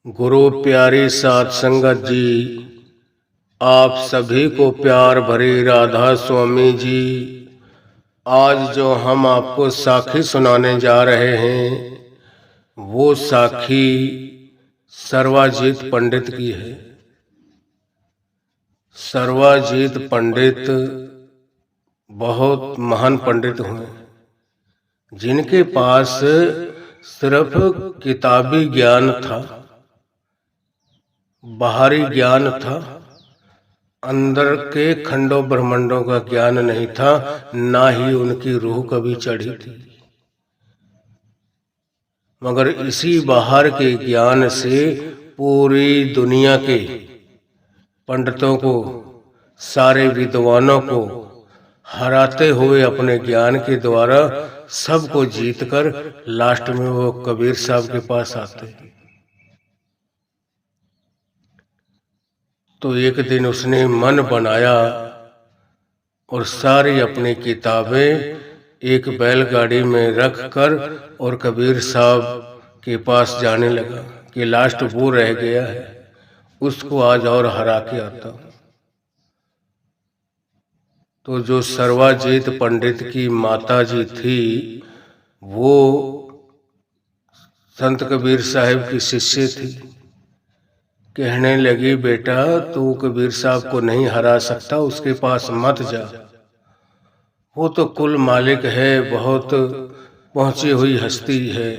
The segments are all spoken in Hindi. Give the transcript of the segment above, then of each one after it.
गुरु प्यारी साध संगत जी, आप सभी को प्यार भरी राधा स्वामी जी। आज जो हम आपको साखी सुनाने जा रहे हैं वो साखी सर्वाजीत पंडित की है। सर्वाजीत पंडित बहुत महान पंडित हुए, जिनके पास सिर्फ किताबी ज्ञान था, बाहरी ज्ञान था, अंदर के खंडों ब्रह्मांडों का ज्ञान नहीं था, ना ही उनकी रूह कभी चढ़ी थी। मगर इसी बाहर के ज्ञान से पूरी दुनिया के पंडितों को, सारे विद्वानों को हराते हुए अपने ज्ञान के द्वारा सबको जीतकर लास्ट में वो कबीर साहब के पास आते। तो एक दिन उसने मन बनाया और सारी अपनी किताबें एक बैलगाड़ी में रख कर और कबीर साहब के पास जाने लगा कि लास्ट वो रह गया है, उसको आज और हरा के आता हूं। तो जो सर्वाजीत पंडित की माता जी थी वो संत कबीर साहब की शिष्य थी। कहने लगी, बेटा तू कबीर साहब को नहीं हरा सकता, उसके पास मत जा, वो तो कुल मालिक है, बहुत पहुंची हुई हस्ती है,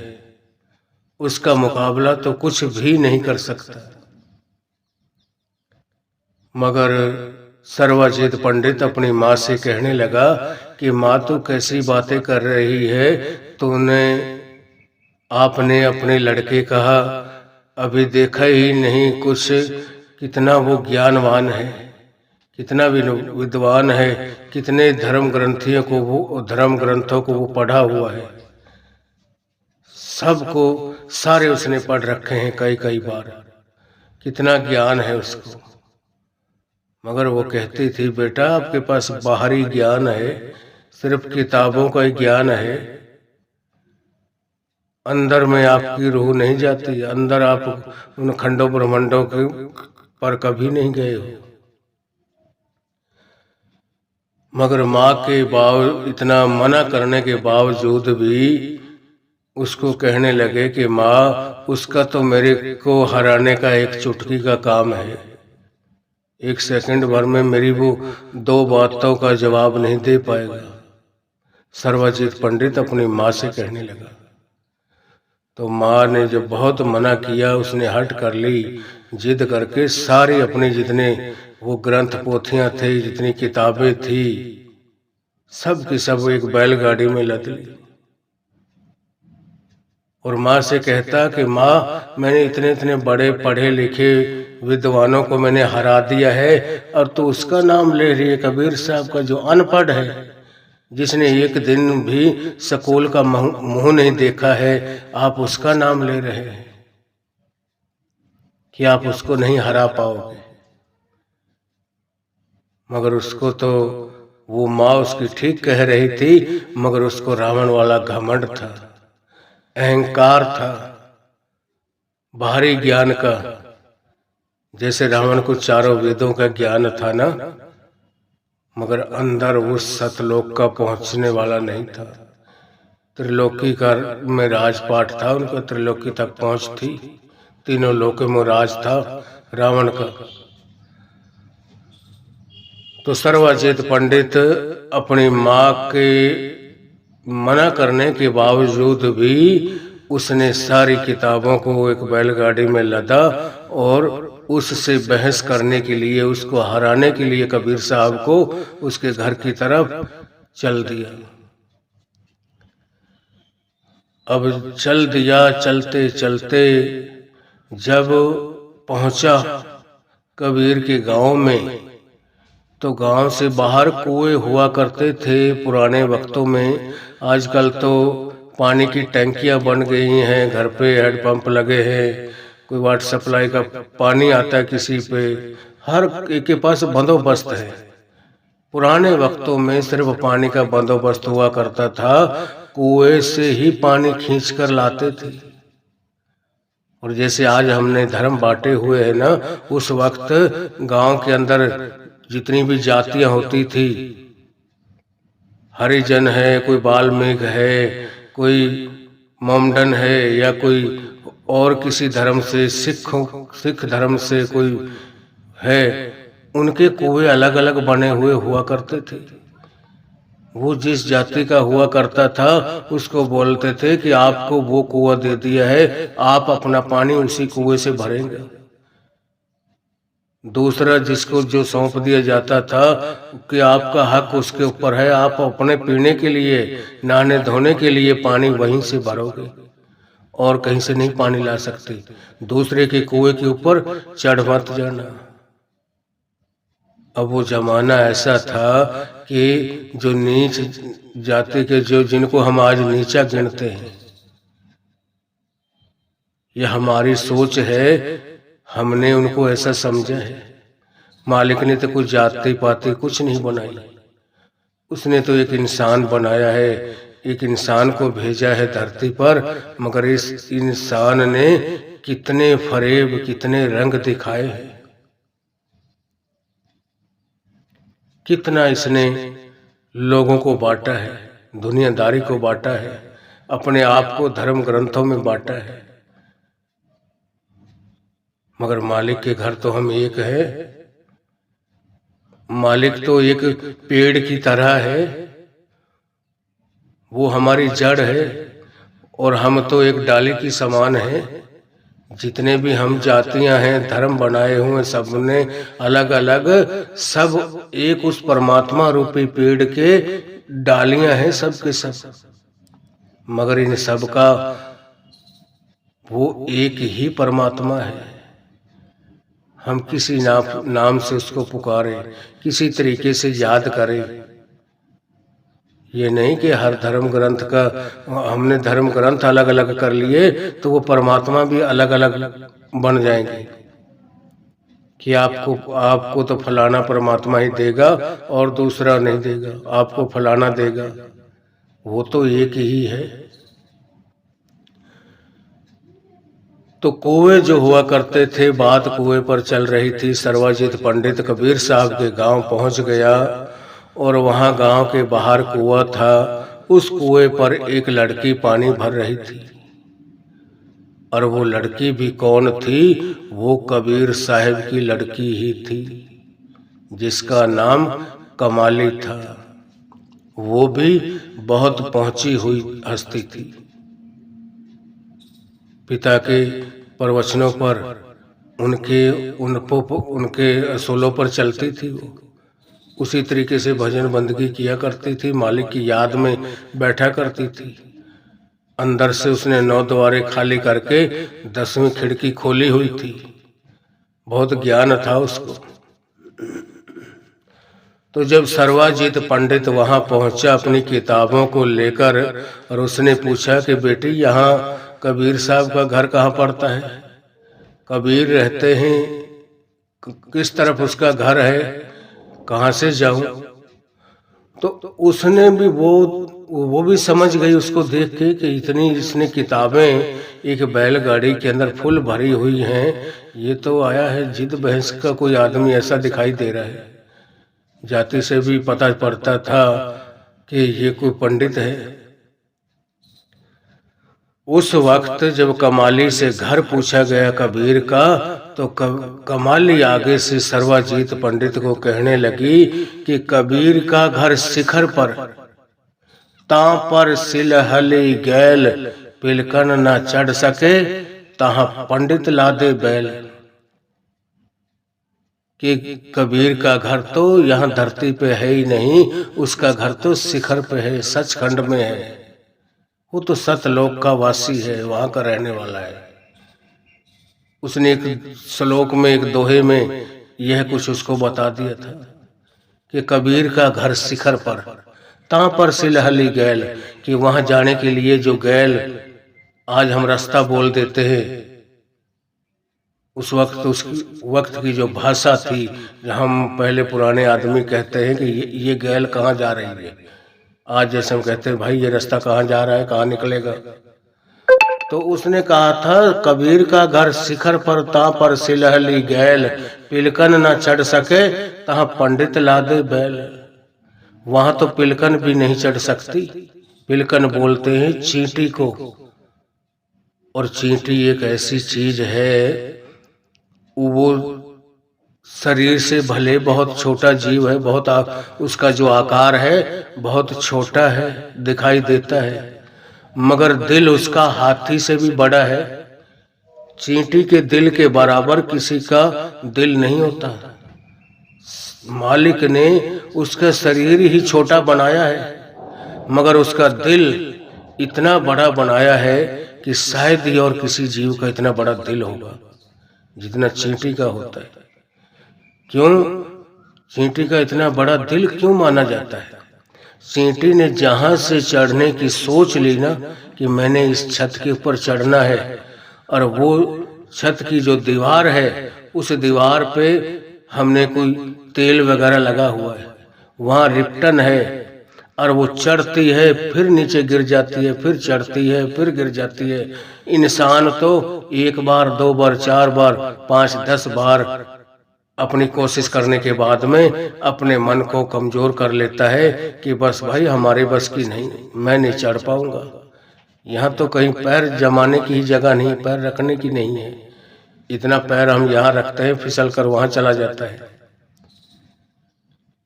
उसका मुकाबला तो कुछ भी नहीं कर सकता। मगर सर्वाजीत पंडित अपनी माँ से कहने लगा कि माँ तू कैसी बातें कर रही है, आपने अपने लड़के कहा अभी देखा ही नहीं कुछ, कितना वो ज्ञानवान है, कितना विद्वान है, कितने धर्म ग्रंथों को वो पढ़ा हुआ है, सबको सारे उसने पढ़ रखे हैं कई बार, कितना ज्ञान है उसको। मगर वो कहती थी, बेटा आपके पास बाहरी ज्ञान है, सिर्फ किताबों का ही ज्ञान है, अंदर में आपकी रूह नहीं जाती, अंदर आप उन खंडों ब्रह्मांडों के पर कभी नहीं गए हो। मगर माँ के इतना मना करने के बावजूद भी उसको कहने लगे कि माँ उसका तो मेरे को हराने का एक चुटकी का काम है, एक सेकंड भर में मेरी वो दो बातों का जवाब नहीं दे पाएगा। सर्वाजीत पंडित अपनी माँ से कहने लगा। तो माँ ने जब बहुत मना किया, उसने हट कर ली, जिद करके सारी अपनी जितने वो ग्रंथ पोथियां थे, जितनी किताबें थी, सब की सब एक बैलगाड़ी में लद ली और माँ से कहता कि माँ मैंने इतने बड़े पढ़े लिखे विद्वानों को मैंने हरा दिया है और तू उसका नाम ले रही है, कबीर साहब का जो अनपढ़ है, जिसने एक दिन भी स्कूल का मुंह नहीं देखा है, आप उसका नाम ले रहे हैं कि आप उसको नहीं हरा पाओगे। मगर उसको तो वो माँ उसकी ठीक कह रही थी, मगर उसको रावण वाला घमंड था, अहंकार था, बाहरी ज्ञान का, जैसे रावण को चारों वेदों का ज्ञान था ना, मगर अंदर उस सतलोक का पहुंचने वाला नहीं था। त्रिलोकी का में राजपाट था उनका, त्रिलोकी तक पहुंच थी, तीनों लोकों में राज था रावण का। तो सर्वाजीत पंडित अपनी माँ के मना करने के बावजूद भी उसने सारी किताबों को एक बैलगाड़ी में लदा और उससे बहस करने के लिए, उसको हराने के लिए कबीर साहब को उसके घर की तरफ चल दिया। अब चल दिया, चलते चलते जब पहुंचा कबीर के गांव में, तो गांव से बाहर कुएं हुआ करते थे पुराने वक्तों में। आजकल तो पानी की टंकियां बन गई हैं, घर पे हैंडपंप लगे हैं, कोई वाटर सप्लाई का पानी आता है किसी पे, हर एक के पास बंदोबस्त है। पुराने वक्तों में सिर्फ पानी का बंदोबस्त हुआ करता था, कुएं से ही पानी खींच कर लाते थे और जैसे आज हमने धर्म बांटे हुए हैं ना, उस वक्त गांव के अंदर जितनी भी जातियां होती थी, हरिजन है, कोई बाल्मीक है, कोई मोमडन है, या कोई और किसी धर्म से, सिख धर्म से कोई है, उनके कुएं अलग अलग बने हुए हुआ करते थे। वो जिस जाति का हुआ करता था उसको बोलते थे कि आपको वो कुआं दे दिया है, आप अपना पानी उसी कुएं से भरेंगे। दूसरा जिसको जो सौंप दिया जाता था कि आपका हक उसके ऊपर है, आप अपने पीने के लिए, नहाने धोने के लिए पानी वहीं से भरोगे और कहीं से नहीं पानी ला सकते। दूसरे के कुएं के ऊपर चढ़ मत जाना। अब वो जमाना ऐसा था कि जो नीच जाति के, जो जिनको हम आज नीचा गिनते हैं, यह हमारी सोच है, हमने उनको ऐसा समझा है। मालिक ने तो कुछ जाति पाति कुछ नहीं बनाई, उसने तो एक इंसान बनाया है, एक इंसान को भेजा है धरती पर। मगर इस इंसान ने कितने फरेब, कितने रंग दिखाए हैं, कितना इसने लोगों को बांटा है, दुनियादारी को बांटा है, अपने आप को धर्म ग्रंथों में बांटा है। मगर मालिक के घर तो हम एक है। मालिक तो एक पेड़ की तरह है, वो हमारी जड़ है, और हम तो एक डाली की समान है। जितने भी हम जातियां हैं, धर्म बनाए हुए, सबने अलग अलग, सब एक उस परमात्मा रूपी पेड़ के डालियां हैं, सब के सब। मगर इन सब का वो एक ही परमात्मा है। हम किसी नाम से उसको पुकारें, किसी तरीके से याद करें। ये नहीं कि हर धर्म ग्रंथ का, हमने धर्म ग्रंथ अलग अलग कर लिए तो वो परमात्मा भी अलग अलग बन जाएंगे कि आपको तो फलाना परमात्मा ही देगा और दूसरा नहीं देगा, आपको फलाना देगा। वो तो एक ही है। तो कुएं जो हुआ करते थे, बात कुएं पर चल रही थी। सर्वजित पंडित कबीर साहब के गांव पहुंच गया और वहां गांव के बाहर कुआं था। उस कुएं पर एक लड़की पानी भर रही थी, और वो लड़की भी कौन थी? वो कबीर साहब की लड़की ही थी, जिसका नाम कमाली था। वो भी बहुत पहुंची हुई हस्ती थी। पिता के प्रवचनों पर, उनके असूलों पर चलती थी। वो उसी तरीके से भजन बंदगी किया करती थी, मालिक की याद में बैठा करती थी। अंदर से उसने 9 द्वारे खाली करके 10वीं खिड़की खोली हुई थी। बहुत ज्ञान था उसको। तो जब सर्वजित पंडित वहां पहुंचा अपनी किताबों को लेकर, और उसने पूछा कि बेटी, यहाँ कबीर साहब का घर कहाँ पड़ता है? कबीर रहते हैं, किस तरफ उसका घर है, कहाँ से जाऊं? तो उसने भी वो भी समझ गई उसको देख के कि इतनी इसने किताबें एक बैलगाड़ी के अंदर फुल भरी हुई हैं। ये तो आया है जिद बहस का कोई आदमी, ऐसा दिखाई दे रहा है। जाति से भी पता पड़ता था कि ये कोई पंडित है। उस वक्त जब कमाली से घर पूछा गया कबीर का, तो कमाली आगे से सर्वजित पंडित को कहने लगी कि कबीर का घर शिखर पर, ता पर सिलहली गैल, पिलकन न चढ़ सके, तहाँ पंडित लादे बैल। कि कबीर का घर तो यहाँ धरती पे है ही नहीं, उसका घर तो शिखर पे है, सचखंड में है। वो तो सतलोक का वासी है, वहां का रहने वाला है। उसने एक श्लोक में, एक दोहे में यह कुछ उसको बता दिया था कि कबीर का घर शिखर पर, ता पर सिलहली गैल, कि वहां जाने के लिए जो गैल आज हम रास्ता बोल देते हैं, उस वक्त की जो भाषा थी, हम पहले पुराने आदमी कहते हैं कि ये गैल कहाँ जा रही है। आज जैसे हम कहते हैं भाई ये रास्ता कहाँ जा रहा है, कहाँ निकलेगा। तो उसने कहा था, कबीर का घर शिखर पर ता पर सिलहली गैल, पिलकन न चढ़ सके तहाँ पंडित ला दे बैल। वहां तो पिलकन भी नहीं चढ़ सकती। पिलकन बोलते हैं चींटी को, और चींटी एक ऐसी चीज है, वो शरीर से भले बहुत छोटा जीव है, बहुत उसका जो आकार है बहुत छोटा है, दिखाई देता है, मगर दिल उसका हाथी से भी बड़ा है। चींटी के दिल के बराबर किसी का दिल नहीं होता। मालिक ने उसका शरीर ही छोटा बनाया है, मगर उसका दिल इतना बड़ा बनाया है कि शायद ही और किसी जीव का इतना बड़ा दिल होगा जितना चींटी का होता है। क्यों चींटी का इतना बड़ा दिल क्यों माना जाता है? चींटी ने जहां से चढ़ने की सोच ली ना कि मैंने इस छत के ऊपर चढ़ना है, और वो छत की जो दीवार है उस दीवार पे हमने कोई तेल वगैरह लगा हुआ है, वहां रिप्टन है, और वो चढ़ती है फिर नीचे गिर जाती है, फिर चढ़ती है फिर गिर जाती है। इंसान तो एक बार, दो बार, चार बार, 5-10 बार अपनी कोशिश करने के बाद में अपने मन को कमजोर कर लेता है कि बस भाई हमारे बस की नहीं, मैं नहीं चढ़ पाऊंगा। यहाँ तो कहीं पैर जमाने की ही जगह नहीं, पैर रखने की नहीं है। इतना पैर हम यहाँ रखते हैं, फिसल कर वहां चला जाता है।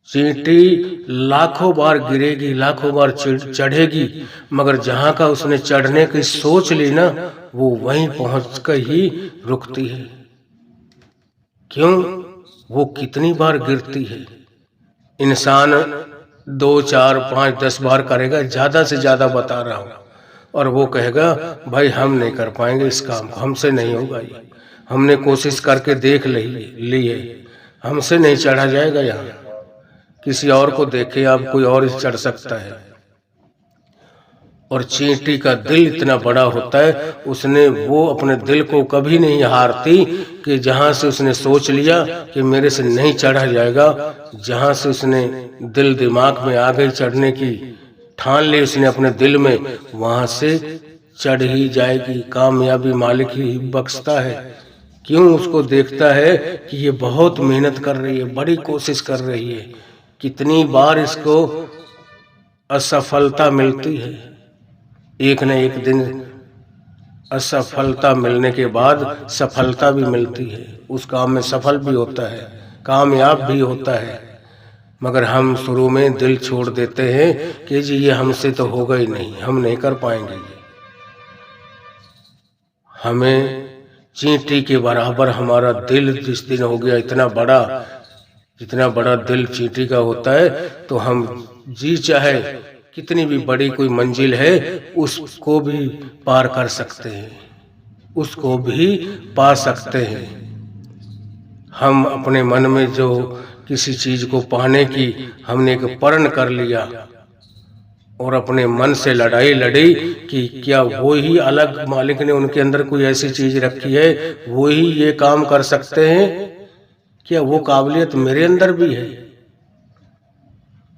चींटी लाखों बार गिरेगी, लाखों बार चढ़ेगी, मगर जहां का उसने चढ़ने की सोच ली ना, वो वहीं पहुंच कर ही रुकती है। क्यों? वो कितनी बार गिरती है। इंसान 2, 4, 5, 10 बार करेगा, ज्यादा से ज्यादा बता रहा हूं, और वो कहेगा भाई हम नहीं कर पाएंगे इस काम को, हमसे नहीं होगा, ये हमने कोशिश करके देख ली है, हमसे नहीं चढ़ा जाएगा। यहाँ किसी और को देखे आप, कोई और चढ़ सकता है। और चींटी का दिल इतना बड़ा होता है, उसने वो अपने दिल को कभी नहीं हारती कि जहां से उसने सोच लिया कि मेरे से नहीं चढ़ा जाएगा, जहां से उसने दिल दिमाग में आ गई चढ़ने की, ठान ली उसने अपने दिल में, वहां से चढ़ ही जाएगी। कामयाबी मालिक ही बख्शता है। क्यों? उसको देखता है कि ये बहुत मेहनत कर रही है, बड़ी कोशिश कर रही है, कितनी बार इसको असफलता मिलती है, एक न एक दिन असफलता मिलने के बाद सफलता भी मिलती है, उस काम में सफल भी होता है, कामयाब भी होता है। मगर हम शुरू में दिल छोड़ देते हैं कि जी ये हमसे तो होगा ही नहीं, हम नहीं कर पाएंगे। हमें चींटी के बराबर हमारा दिल जिस दिन हो गया इतना बड़ा, जितना बड़ा दिल चींटी का होता है, तो हम जी चाहे कितनी भी बड़ी कोई मंजिल है उसको भी पार कर सकते हैं, उसको भी पा सकते हैं। हम अपने मन में जो किसी चीज को पाने की हमने एक प्रण कर लिया और अपने मन से लड़ाई लड़ी कि क्या वो ही अलग मालिक ने उनके अंदर कोई ऐसी चीज रखी है, वो ही ये काम कर सकते हैं, क्या वो काबिलियत मेरे अंदर भी है?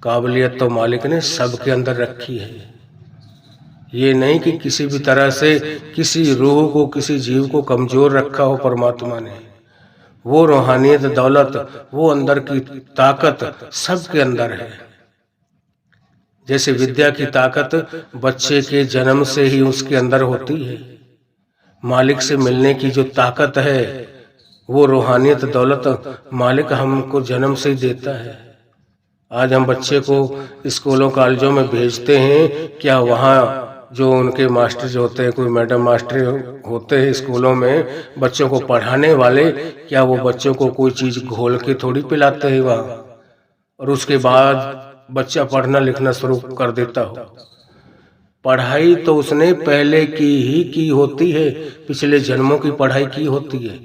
काबिलियत तो मालिक ने सबके अंदर रखी है। ये नहीं कि किसी भी तरह से किसी रूह को, किसी जीव को कमजोर रखा हो परमात्मा ने। वो रूहानियत, दौलत, वो अंदर की ताकत सबके अंदर है। जैसे विद्या की ताकत बच्चे के जन्म से ही उसके अंदर होती है, मालिक से मिलने की जो ताकत है वो रूहानियत, दौलत मालिक हमको जन्म से ही देता है। आज हम बच्चे को स्कूलों कॉलेजों में भेजते हैं, क्या वहाँ जो उनके मास्टर जो होते हैं, कोई मैडम मास्टर होते हैं स्कूलों में बच्चों को पढ़ाने वाले, क्या वो बच्चों को कोई चीज घोल के थोड़ी पिलाते हैं वहाँ, और उसके बाद बच्चा पढ़ना लिखना शुरू कर देता हो? पढ़ाई तो उसने पहले की होती है, पिछले जन्मों की पढ़ाई की होती है।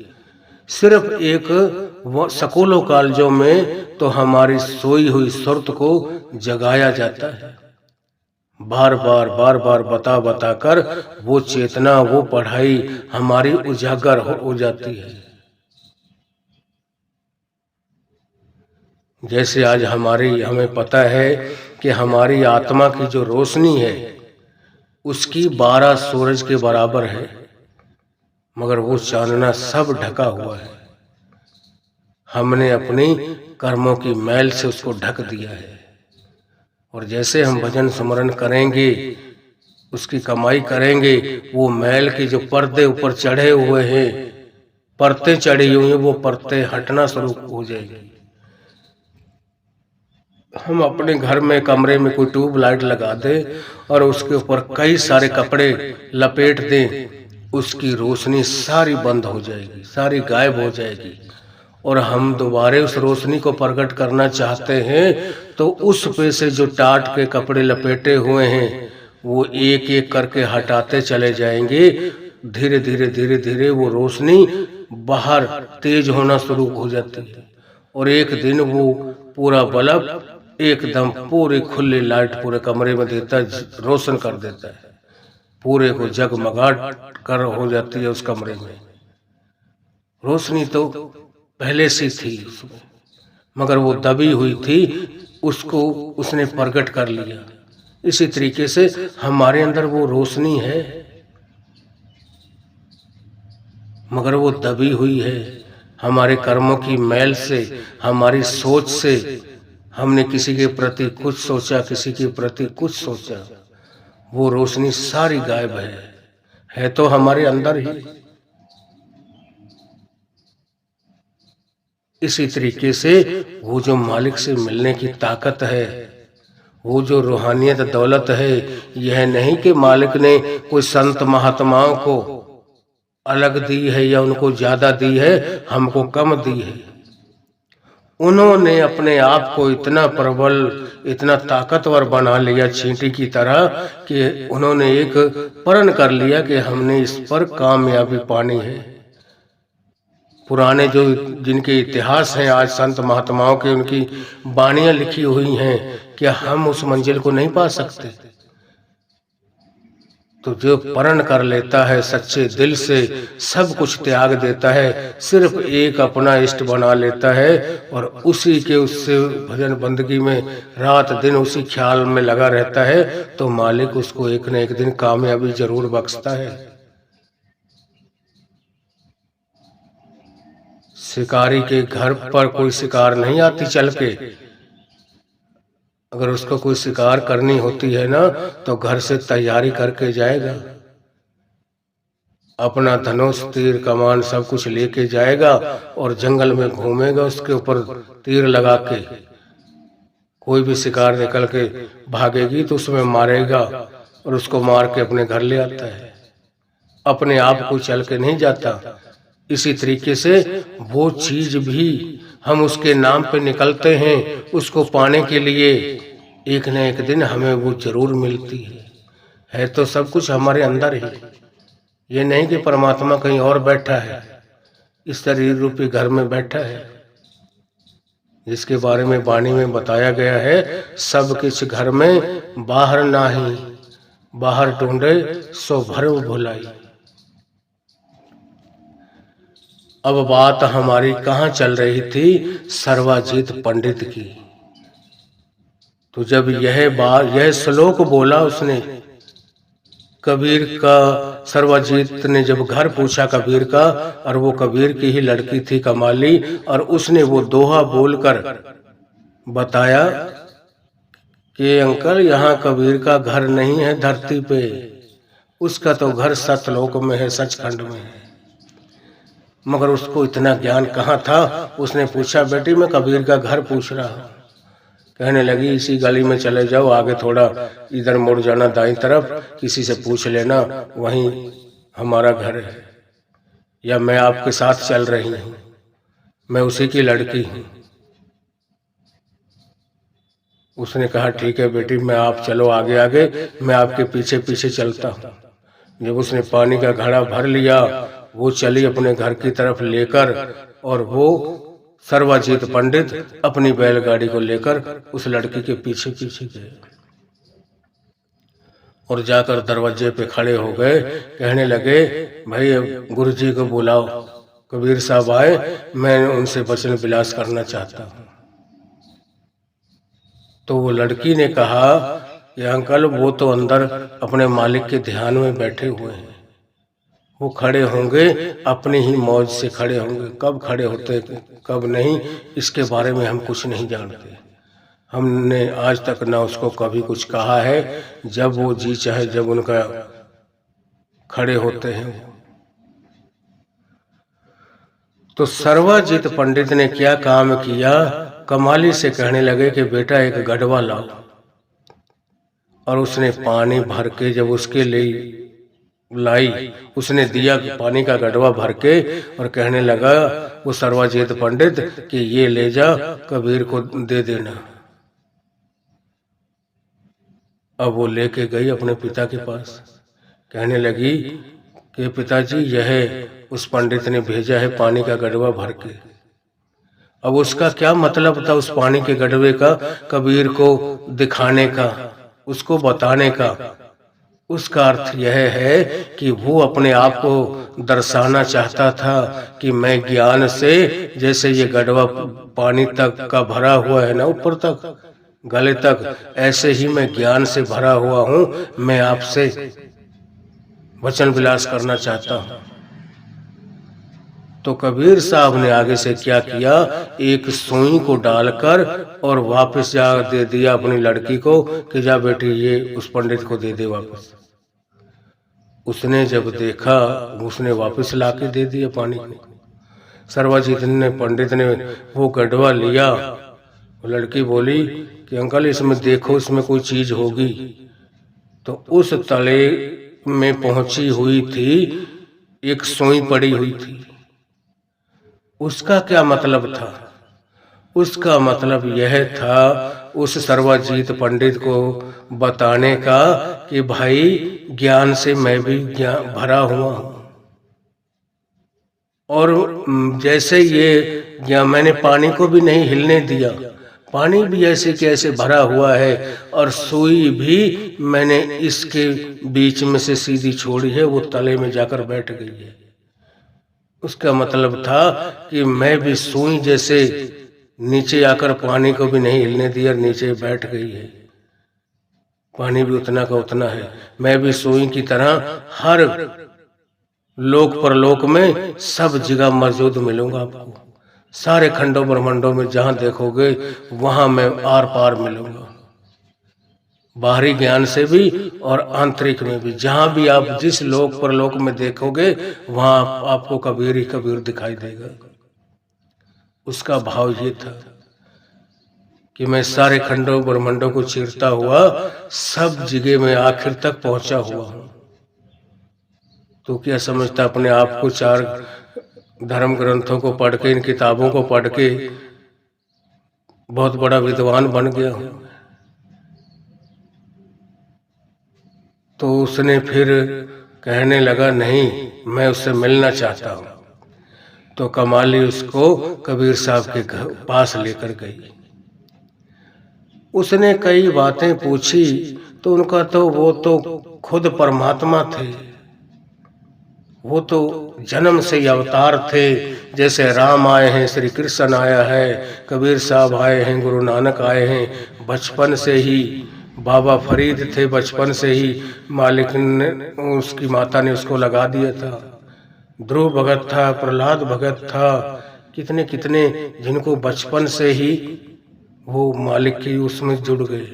सिर्फ एक स्कूलों कॉलेजों में तो हमारी सोई हुई सुरत को जगाया जाता है, बार बार बता बता कर वो चेतना, वो पढ़ाई हमारी उजागर हो जाती है। जैसे आज हमें पता है कि हमारी आत्मा की जो रोशनी है उसकी 12 सूरज के बराबर है, मगर वो चांदना सब ढका हुआ है। हमने अपनी कर्मों की मैल से उसको ढक दिया है। और जैसे हम भजन स्मरण करेंगे, उसकी कमाई करेंगे, वो मैल के जो पर्दे ऊपर चढ़े हुए हैं, परतें चढ़ी हुई हैं, वो परतें हटना शुरू हो जाएगी। हम अपने घर में कमरे में कोई ट्यूब लाइट लगा दें और उसके ऊपर कई सारे कपड़े लपेट दें, उसकी रोशनी सारी बंद हो जाएगी, सारी गायब हो जाएगी। और हम दोबारा उस रोशनी को प्रकट करना चाहते हैं तो उस पे से जो टाट के कपड़े लपेटे हुए हैं वो एक एक करके हटाते चले जाएंगे। धीरे धीरे धीरे धीरे वो रोशनी बाहर तेज होना शुरू हो जाती है और एक दिन वो पूरा बल्ब एकदम पूरी खुली लाइट पूरे कमरे में देता है, रोशन कर देता है, पूरे को जगमगाहट कर हो जाती है उस कमरे में। रोशनी तो पहले से थी उसमें, मगर वो दबी हुई थी, उसको उसने प्रकट कर लिया। इसी तरीके से हमारे अंदर वो रोशनी है, मगर वो दबी हुई है हमारे कर्मों की मैल से, हमारी सोच से। हमने किसी के प्रति कुछ सोचा, किसी के प्रति कुछ सोचा, वो रोशनी सारी गायब है तो हमारे अंदर ही। इसी तरीके से वो जो मालिक से मिलने की ताकत है, वो जो रूहानियत दौलत है, यह नहीं कि मालिक ने कोई संत महात्माओं को अलग दी है या उनको ज्यादा दी है, हमको कम दी है। उन्होंने अपने आप को इतना प्रबल, इतना ताकतवर बना लिया चींटी की तरह कि उन्होंने एक प्रण कर लिया कि हमने इस पर कामयाबी पानी है। पुराने जो जिनके इतिहास हैं आज संत महात्माओं के, उनकी वाणियां लिखी हुई हैं, क्या हम उस मंजिल को नहीं पा सकते? तो जो प्रण कर लेता है सच्चे दिल से, सब कुछ त्याग देता है, सिर्फ एक अपना इष्ट बना लेता है और उसी के उससे भजन बंदगी में रात दिन उसी ख्याल में लगा रहता है, तो मालिक उसको एक न एक दिन कामयाबी जरूर बख्शता है। शिकारी के घर पर कोई शिकार नहीं आती चल के। अगर उसको कोई शिकार करनी होती है ना, तो घर से तैयारी करके जाएगा, अपना धनुष तीर कमान सब कुछ लेके जाएगा और जंगल में घूमेगा, उसके ऊपर तीर लगा के। कोई भी शिकार निकल के भागेगी तो उसमें मारेगा और उसको मार के अपने घर ले आता है, अपने आप को चल के नहीं जाता। इसी तरीके से वो चीज भी हम उसके नाम पे निकलते हैं, उसको पाने के लिए एक न एक दिन हमें वो जरूर मिलती है तो सब कुछ हमारे अंदर ही। ये नहीं कि परमात्मा कहीं और बैठा है, इस शरीर रूपी घर में बैठा है, जिसके बारे में वाणी में बताया गया है, सब किछ घर में बाहर नाही, बाहर ढूंढे सो भरम भुलाई। अब बात हमारी कहाँ चल रही थी? सर्वजीत पंडित की। तो जब यह श्लोक बोला उसने, कबीर का, सर्वजीत ने जब घर पूछा कबीर का, और वो कबीर की ही लड़की थी कमाली, और उसने वो दोहा बोलकर बताया कि अंकल यहाँ कबीर का घर नहीं है धरती पे, उसका तो घर सतलोक में है, सचखंड में है। मगर उसको इतना ज्ञान कहाँ था? उसने पूछा, बेटी मैं कबीर का घर पूछ रहा हूँ। कहने लगी, इसी गली में चले जाओ, आगे थोड़ा इधर मुड़ जाना दाईं तरफ, किसी से पूछ लेना, वहीं हमारा घर है, या मैं आपके साथ चल रही हूँ, मैं उसी की लड़की हूँ। उसने कहा, ठीक है बेटी, मैं आप चलो आगे आगे, मैं आपके पीछे पीछे चलता हूँ। जब उसने पानी का घड़ा भर लिया, वो चली अपने घर की तरफ लेकर, और वो सर्वजीत पंडित अपनी बैलगाड़ी को लेकर उस लड़की के पीछे पीछे गए और जाकर दरवाजे पे खड़े हो गए। कहने लगे, भाई गुरुजी को बुलाओ, कबीर साहब आए, मैं उनसे वचन विलास करना चाहता हूँ। तो वो लड़की ने कहा कि अंकल वो तो अंदर अपने मालिक के ध्यान में बैठे हुए हैं, वो खड़े होंगे, अपनी ही मौज से खड़े होंगे, कब खड़े होते कब नहीं इसके बारे में हम कुछ नहीं जानते। हमने आज तक ना उसको कभी कुछ कहा है, जब वो जी चाहे जब उनका खड़े होते हैं। तो सर्वजित पंडित ने क्या काम किया, कमाली से कहने लगे कि बेटा एक गढ़वा लाओ, और उसने पानी भर के जब उसके लिए लाई, उसने दिया पानी का गढ़वा भर के, और कहने लगा वो सर्वजित पंडित कि ये ले जा कबीर को दे देना। अब वो लेके गई अपने पिता के पास, कहने लगी कि पिताजी यह उस पंडित ने भेजा है पानी का गढ़वा भर के। अब उसका क्या मतलब था उस पानी के गढ़वे का, कबीर को दिखाने का, उसको बताने का। उसका अर्थ यह है कि वो अपने आप को दर्शाना चाहता था कि मैं ज्ञान से, जैसे ये गढ़वा पानी तक का भरा हुआ है ना, ऊपर तक गले तक, ऐसे ही मैं ज्ञान से भरा हुआ हूँ, मैं आपसे वचन विलास करना चाहता हूँ। तो कबीर साहब ने आगे से क्या किया, एक सुई को डालकर और वापस जा दे दिया अपनी लड़की को कि जा बेटी ये उस पंडित को दे दे वापस। उसने जब देखा, उसने वापस लाके दे दिया पानी को। सर्वजित ने पंडित ने वो गढ़वा लिया, लड़की बोली कि अंकल इसमें देखो, इसमें कोई चीज होगी। तो उस तले में पहुंची हुई थी एक सुई पड़ी हुई थी। उसका क्या मतलब था? उसका मतलब यह था उस सर्वजित पंडित को बताने का कि भाई ज्ञान से मैं भी ज्ञान भरा हुआ हूं, और जैसे ये ज्ञान मैंने पानी को भी नहीं हिलने दिया, पानी भी ऐसे के ऐसे भरा हुआ है, और सुई भी मैंने इसके बीच में से सीधी छोड़ी है, वो तले में जाकर बैठ गई है। उसका मतलब था कि मैं भी सुई जैसे नीचे आकर पानी को भी नहीं हिलने दिया, नीचे बैठ गई है। पानी भी उतना का उतना है, मैं भी सुई की तरह हर लोक परलोक में सब जगह मौजूद मिलूंगा आपको। सारे खंडों ब्रह्मांडों में जहां देखोगे वहां मैं आर पार मिलूंगा, बाहरी ज्ञान से भी और आंतरिक में भी। जहां भी आप जिस लोक परलोक में देखोगे वहां आपको कबीर ही कबीर दिखाई देगा। उसका भाव ये था कि मैं सारे खंडों ब्रह्मांडों को चीरता हुआ सब जगह में आखिर तक पहुंचा हुआ हूं। तो क्या समझता अपने आप को चार धर्म ग्रंथों को पढ़ के, इन किताबों को पढ़ के बहुत बड़ा विद्वान बन गया हूं? तो उसने फिर कहने लगा नहीं, मैं उससे मिलना चाहता हूं। तो कमाली उसको कबीर साहब के पास लेकर गई। उसने कई बातें पूछी, तो उनका तो वो तो खुद परमात्मा थे, वो तो जन्म से ही अवतार थे। जैसे राम आए हैं, श्री कृष्ण आया है, कबीर साहब आए हैं, गुरु नानक आए हैं। बचपन से ही बाबा फरीद थे, बचपन से ही मालिक ने, उसकी माता ने उसको लगा दिया था। ध्रुव भगत था, प्रहलाद भगत था, कितने कितने जिनको बचपन से ही वो मालिक की उसमें जुड़ गए,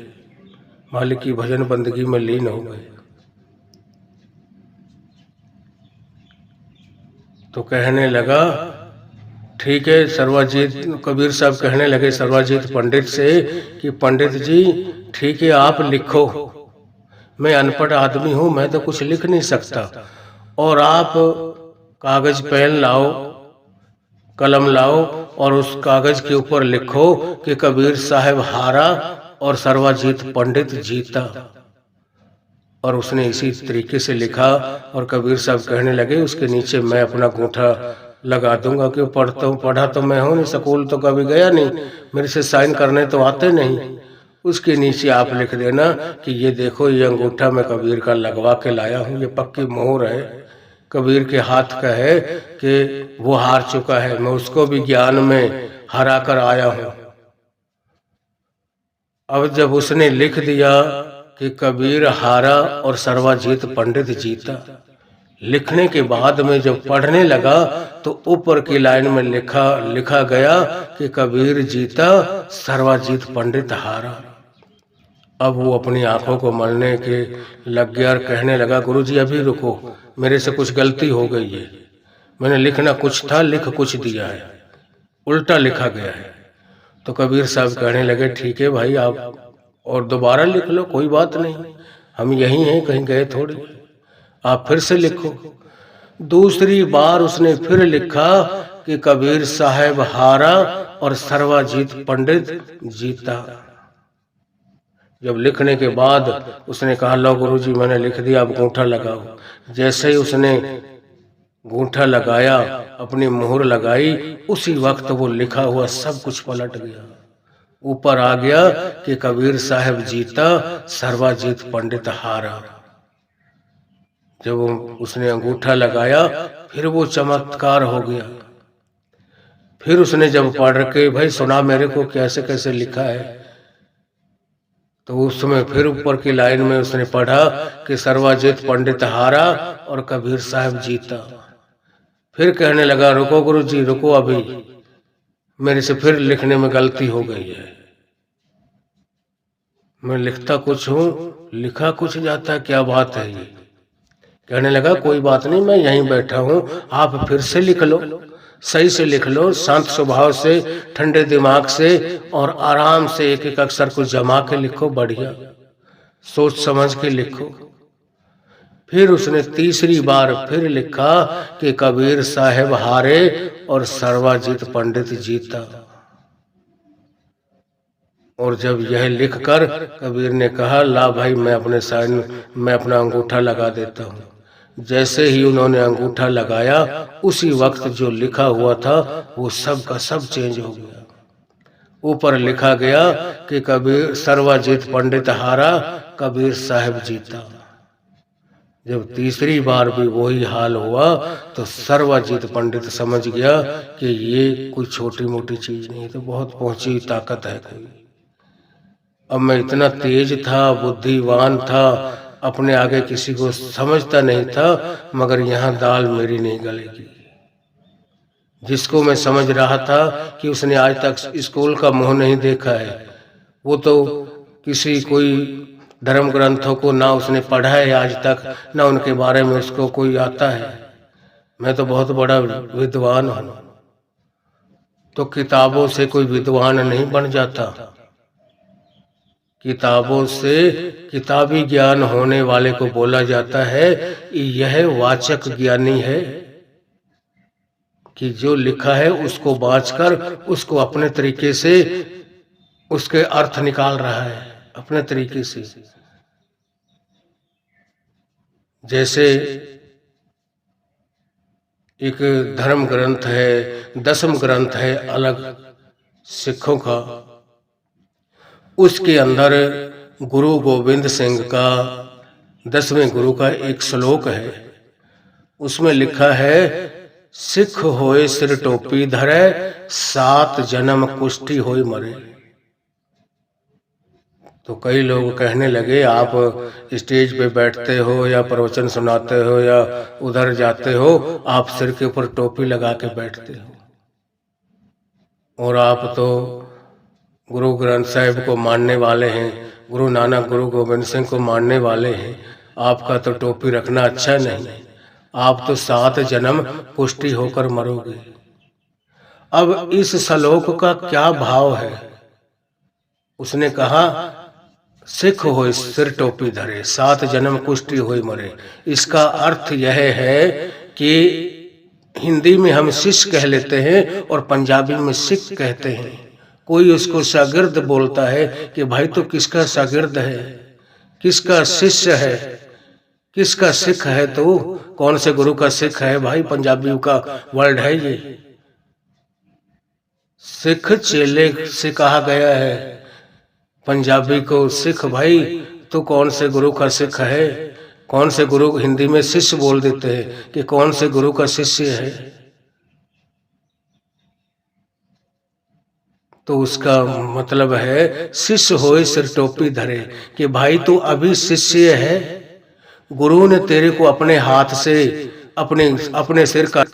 मालिक की भजन बंदगी में लीन हो गए। तो कहने लगा ठीक है सर्वजित, कबीर साहब कहने लगे सर्वजित पंडित से कि पंडित जी ठीक है आप लिखो, मैं अनपढ़ आदमी हूं, मैं तो कुछ लिख नहीं सकता, और आप कागज पेन लाओ, कलम लाओ, और उस कागज के ऊपर लिखो कि कबीर साहब हारा और सर्वजित पंडित जीता। और उसने इसी तरीके से लिखा, और कबीर साहब कहने लगे उसके नीचे मैं अपना अंगूठा लगा दूंगा, कि पढ़ा तो मैं हूं नहीं, स्कूल तो कभी गया नहीं, मेरे से साइन करने तो आते नहीं। उसके नीचे आप लिख देना कि ये देखो ये अंगूठा मैं कबीर का लगवा के लाया हूँ, ये पक्की मोहर है, कबीर के हाथ का है कि वो हार चुका है, मैं उसको भी ज्ञान में हरा कर आया हूँ। अब जब उसने लिख दिया कि कबीर हारा और सर्वजीत पंडित जीता। लिखने के बाद में जब पढ़ने लगा तो ऊपर की लाइन में लिखा गया कि कबीर जीता सर्वजीत पंडित हारा। अब वो अपनी आंखों को मलने के लग गया और कहने लगा, गुरुजी अभी रुको, मेरे से कुछ गलती हो गई है। मैंने लिखना कुछ था, लिख कुछ दिया है, उल्टा लिखा गया है। तो कबीर साहब कहने लगे, ठीक है भाई, आप और दोबारा लिख लो, कोई बात नहीं, हम यहीं हैं, कहीं गए थोड़ी, आप फिर से लिखो। दूसरी बार उसने फिर लिखा कि कबीर साहब हारा और सर्वजीत पंडित जीता। जब लिखने के बाद उसने कहा, लो गुरुजी मैंने लिख दिया, अब अंगूठा लगाओ। जैसे ही उसने अंगूठा लगाया, अपनी मोहर लगाई, उसी वक्त वो लिखा हुआ सब कुछ पलट गया। ऊपर आ गया कि कबीर साहब जीता सर्वजीत पंडित हारा। जब उसने अंगूठा लगाया फिर वो चमत्कार हो गया। फिर उसने जब पढ़ के भाई सुना मेरे को कैसे कैसे लिखा है, तो उसमें फिर ऊपर की लाइन में उसने पढ़ा कि सर्वजीत पंडित हारा और कबीर साहब जीता। फिर कहने लगा, रुको गुरुजी रुको, अभी मेरे से फिर लिखने में गलती हो गई है, मैं लिखता कुछ हूँ लिखा कुछ जाता, क्या बात है ये। कहने लगा, कोई बात नहीं, मैं यहीं बैठा हूँ, आप फिर से लिख लो, सही से लिख लो, शांत स्वभाव से, ठंडे दिमाग से और आराम से एक एक अक्षर को जमा के लिखो, बढ़िया सोच समझ के लिखो। फिर उसने तीसरी बार फिर लिखा कि कबीर साहब हारे और सर्वजीत पंडित जीता। और जब यह लिखकर कबीर ने कहा, ला भाई मैं अपने साइन में अपना अंगूठा लगा देता हूँ। जैसे ही उन्होंने अंगूठा लगाया उसी वक्त जो लिखा हुआ था वो सब का सब चेंज हो गया। ऊपर लिखा गया कि कबीर सर्वजीत पंडित हारा, कबीर साहब जीता। जब तीसरी बार भी वही हाल हुआ तो सर्वजीत पंडित समझ गया कि ये कोई छोटी मोटी चीज नहीं, तो बहुत पहुंची ताकत है कोई। अब मैं इतना तेज था, बुद्धिवान था, अपने आगे किसी को समझता नहीं था, मगर यहाँ दाल मेरी नहीं गलेगी। जिसको मैं समझ रहा था कि उसने आज तक स्कूल का मुंह नहीं देखा है, वो तो किसी कोई धर्म ग्रंथों को ना उसने पढ़ा है आज तक, ना उनके बारे में उसको कोई आता है। मैं तो बहुत बड़ा विद्वान हूँ। तो किताबों से कोई विद्वान नहीं बन जाता, किताबों से किताबी ज्ञान होने वाले को बोला जाता है यह वाचक ज्ञानी है, कि जो लिखा है उसको बाँचकर उसको अपने तरीके से उसके अर्थ निकाल रहा है, अपने तरीके से। जैसे एक धर्म ग्रंथ है, 10वें ग्रंथ है अलग सिखों का, उसके अंदर गुरु गोविंद सिंह का 10वें गुरु का एक श्लोक है। उसमें लिखा है, सिख होए सिर टोपी धरे, 7 जन्म कुष्ठी होए मरे। तो कई लोग कहने लगे, आप स्टेज पे बैठते हो या प्रवचन सुनाते हो या उधर जाते हो, आप सिर के ऊपर टोपी लगा के बैठते हो, और आप तो गुरु ग्रंथ साहिब को मानने वाले हैं, गुरु नानक गुरु गोविंद सिंह को मानने वाले हैं, आपका तो टोपी रखना अच्छा नहीं, आप तो 7 जन्म पुष्टि होकर मरोगे। अब इस श्लोक का क्या भाव है? उसने कहा, सिख हो सिर टोपी धरे, 7 जन्म कुष्ठी होई मरे। इसका अर्थ यह है कि हिंदी में हम शिष्य कह लेते हैं और पंजाबी में सिख कहते हैं। कोई उसको शागिर्द बोलता है कि भाई तो किसका शागिर्द है, किसका शिष्य है, किसका सिख है, तो कौन से गुरु का सिख है भाई, पंजाबी का वर्ड है ये। सिख चेले से कहा गया है, पंजाबी को सिख भाई तो कौन से गुरु का सिख है, कौन से गुरु, हिंदी में शिष्य बोल देते हैं कि कौन से गुरु का शिष्य है। तो उसका मतलब है शिष्य होए सिर टोपी धरे, कि भाई तू अभी शिष्य है, गुरु ने तेरे को अपने हाथ से अपने अपने सिर का,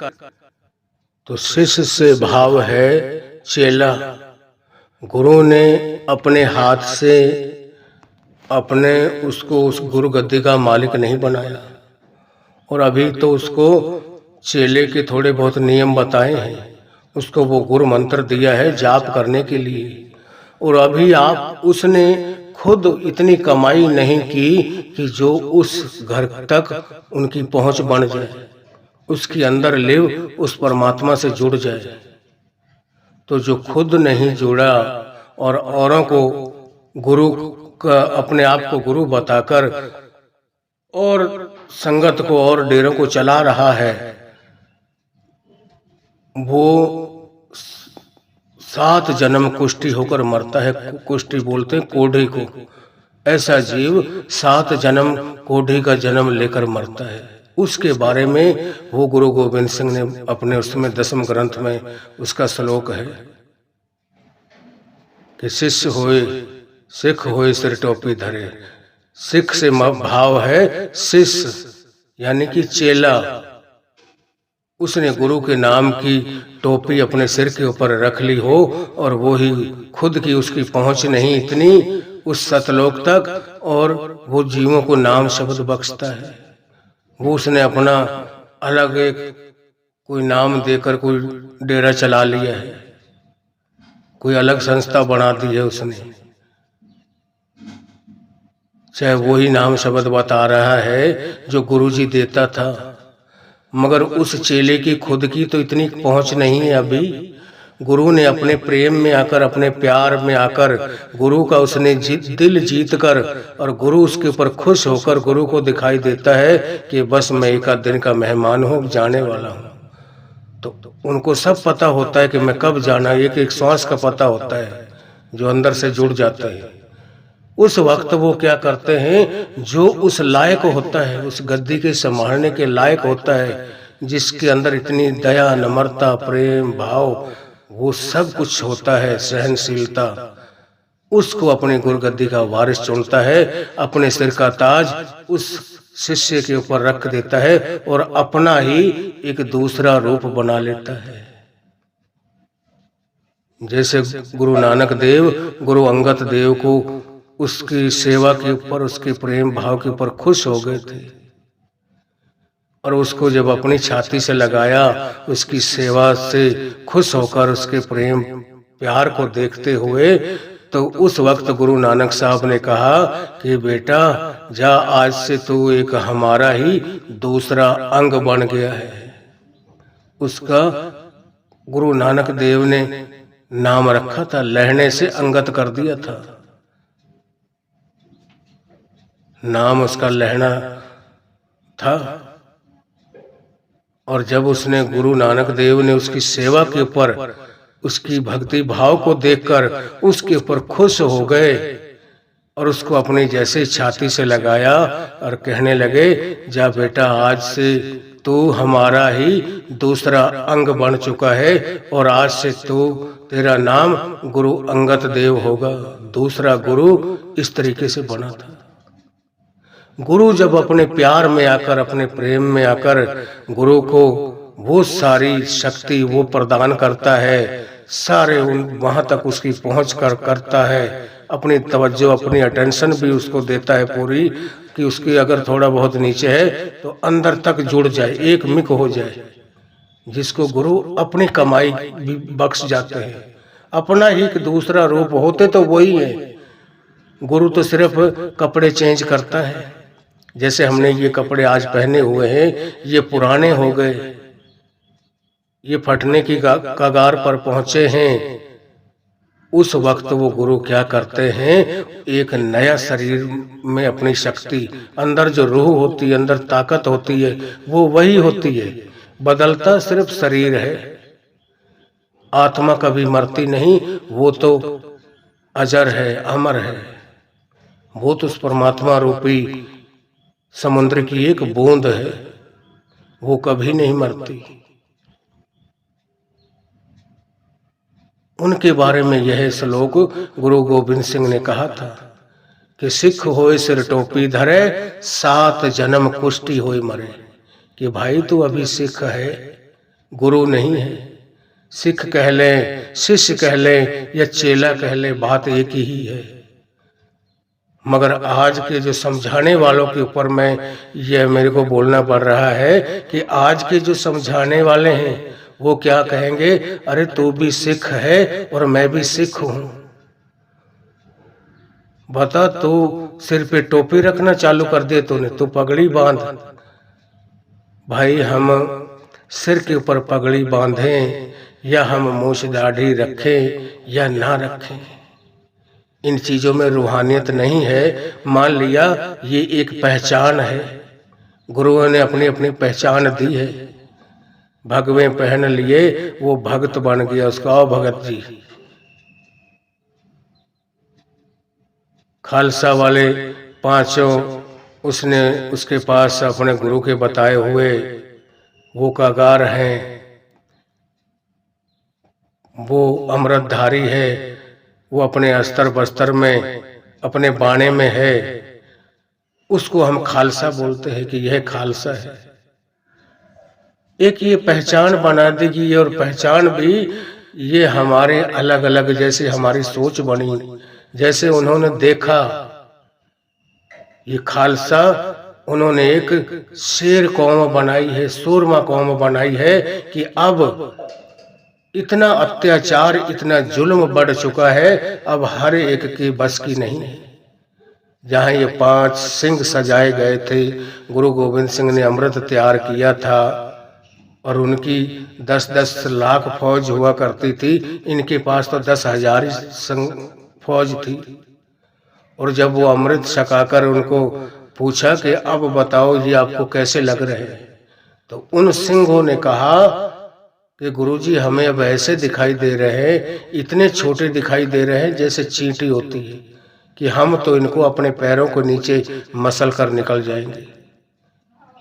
तो शिष्य से भाव है चेला। गुरु ने अपने हाथ से अपने उसको उस गुरु गद्दी का मालिक नहीं बनाया, और अभी तो उसको चेले के थोड़े बहुत नियम बताए हैं, उसको वो गुरु मंत्र दिया है जाप करने के लिए। और अभी आप उसने खुद इतनी कमाई नहीं की कि जो उस घर तक उनकी पहुंच बन जाए, उसके अंदर लिव उस परमात्मा से जुड़ जाए। तो जो खुद नहीं जुड़ा और औरों को गुरु का, अपने आप को गुरु बताकर और संगत को और डेरों को चला रहा है, वो 7 जन्म कुष्ठी होकर मरता है। कुष्ठी बोलते हैं कोढ़ी को। ऐसा जीव 7 जन्म कोढ़ी का जन्म लेकर मरता है। उसके बारे में वो गुरु गोविंद सिंह ने अपने उसमें 10वें ग्रंथ में उसका श्लोक है कि शिष्य होए सिख होए सिर टोपी धरे। सिख से भाव है शिष्य, यानी कि चेला। उसने गुरु के नाम की टोपी अपने सिर के ऊपर रख ली हो, और वो ही खुद की उसकी पहुंच नहीं इतनी उस सतलोक तक, और वो जीवों को नाम शब्द बख्शता है। वो उसने अपना अलग एक कोई नाम देकर कोई डेरा चला लिया है, कोई अलग संस्था बना दी है उसने, चाहे वही नाम शब्द बता रहा है जो गुरुजी देता था, मगर उस चेले की खुद की तो इतनी पहुंच नहीं है। अभी गुरु ने अपने प्रेम में आकर, अपने प्यार में आकर, गुरु का उसने दिल जीत कर, और गुरु उसके ऊपर खुश होकर गुरु को दिखाई देता है कि बस मैं एक आध दिन का मेहमान हूँ, जाने वाला हूँ। तो उनको सब पता होता है कि मैं कब जाना, एक श्वास का पता होता है जो अंदर से जुड़ जाता है। उस वक्त वो क्या करते हैं, जो उस लायक होता है, उस गद्दी के संभालने के लायक होता है, जिसके अंदर इतनी दया, नम्रता, प्रेम भाव, वो सब कुछ होता है, सहनशीलता, उसको अपने गुरुगद्दी का वारिस चुनता है, अपने सिर का ताज उस शिष्य के ऊपर रख देता है, और अपना ही एक दूसरा रूप बना लेता है। जैसे गुरु नानक देव गुरु अंगद देव को उसकी सेवा के ऊपर, उसके प्रेम भाव के ऊपर खुश हो गए थे, और उसको जब अपनी छाती से लगाया, उसकी सेवा से खुश होकर उसके प्रेम प्यार को देखते हुए, तो उस वक्त गुरु नानक साहब ने कहा कि बेटा जा, आज से तू एक हमारा ही दूसरा अंग बन गया है। उसका गुरु नानक देव ने नाम रखा था, लहने से अंगत कर दिया था, नाम उसका लहना था। और जब उसने गुरु नानक देव ने उसकी सेवा के ऊपर, उसकी भक्ति भाव को देखकर उसके ऊपर खुश हो गए, और उसको अपनी जैसे छाती से लगाया और कहने लगे, जा बेटा आज से तू हमारा ही दूसरा अंग बन चुका है, और आज से तू, तेरा नाम गुरु अंगद देव होगा। दूसरा गुरु इस तरीके से बना था। गुरु जब अपने प्यार में आकर, अपने प्रेम में आकर गुरु को वो सारी शक्ति वो प्रदान करता है, सारे वहां तक उसकी पहुंच कर करता है, अपनी तवज्जो, अपनी अटेंशन भी उसको देता है पूरी, कि उसकी अगर थोड़ा बहुत नीचे है तो अंदर तक जुड़ जाए, एक मिक हो जाए, जिसको गुरु अपनी कमाई भी बख्श जाते हैं। अपना ही एक दूसरा रूप होते तो वही है। गुरु तो सिर्फ कपड़े चेंज करता है, जैसे हमने ये कपड़े आज पहने हुए हैं, ये पुराने हो गए, ये फटने की कगार पर पहुंचे हैं। उस वक्त वो गुरु क्या करते हैं, एक नया शरीर में अपनी शक्ति, अंदर जो रूह होती है, अंदर ताकत होती है, वो वही होती है, बदलता सिर्फ शरीर है। आत्मा कभी मरती नहीं, वो तो अजर है, अमर है। वो तो उस परमात्मा रूपी समुद्र की एक बूंद है, वो कभी नहीं मरती। उनके बारे में यह श्लोक गुरु गोविंद सिंह ने कहा था कि सिख होए सिर टोपी धरे, 7 जन्म कुष्ठी होए मरे। कि भाई तू अभी सिख है, गुरु नहीं है। सिख कह ले, शिष्य कह ले या चेला कह ले, बात एक ही है। मगर आज के जो समझाने वालों के ऊपर में यह मेरे को बोलना पड़ रहा है कि आज के जो समझाने वाले हैं वो क्या कहेंगे, अरे तू भी सिख है और मैं भी सिख हूं, बता तू सिर पे टोपी रखना चालू कर दे तूने, तू पगड़ी बांध। भाई हम सिर के ऊपर पगड़ी बांधें या हम मूछ दाढ़ी रखें या ना रखें, इन चीजों में रूहानियत नहीं है। मान लिया ये एक पहचान है, गुरुओं ने अपनी अपनी पहचान दी है। भगवे पहन लिए, वो भक्त बन गया, उसका आओ भगत जी। खालसा वाले 5 उसने उसके पास अपने गुरु के बताए हुए वो कागार हैं, वो अमृतधारी है, वो अपने अस्त्र बस्तर में अपने बाणे में है, उसको हम खालसा बोलते हैं कि यह खालसा है। एक ये पहचान बना देगी, और पहचान भी ये हमारे अलग अलग, जैसे हमारी सोच बनी, जैसे उन्होंने देखा ये खालसा, उन्होंने एक शेर कौम बनाई है, सूरमा कौम बनाई है कि अब इतना अत्याचार, इतना जुल्म बढ़ चुका है, अब हर एक की बस की नहीं है। जहां ये 5 सिंह सजाए गए थे, गुरु गोविंद सिंह ने अमृत तैयार किया था और उनकी 10-10 लाख फौज हुआ करती थी, इनके पास तो 10,000 फौज थी। और जब वो अमृत छकाकर उनको पूछा कि अब बताओ ये आपको कैसे लग रहे हैं, तो उन सिंहों ने कहा कि गुरुजी हमें अब ऐसे दिखाई दे रहे हैं, इतने छोटे दिखाई दे रहे हैं जैसे चींटी होती है, कि हम तो इनको अपने पैरों को नीचे मसल कर निकल जाएंगे।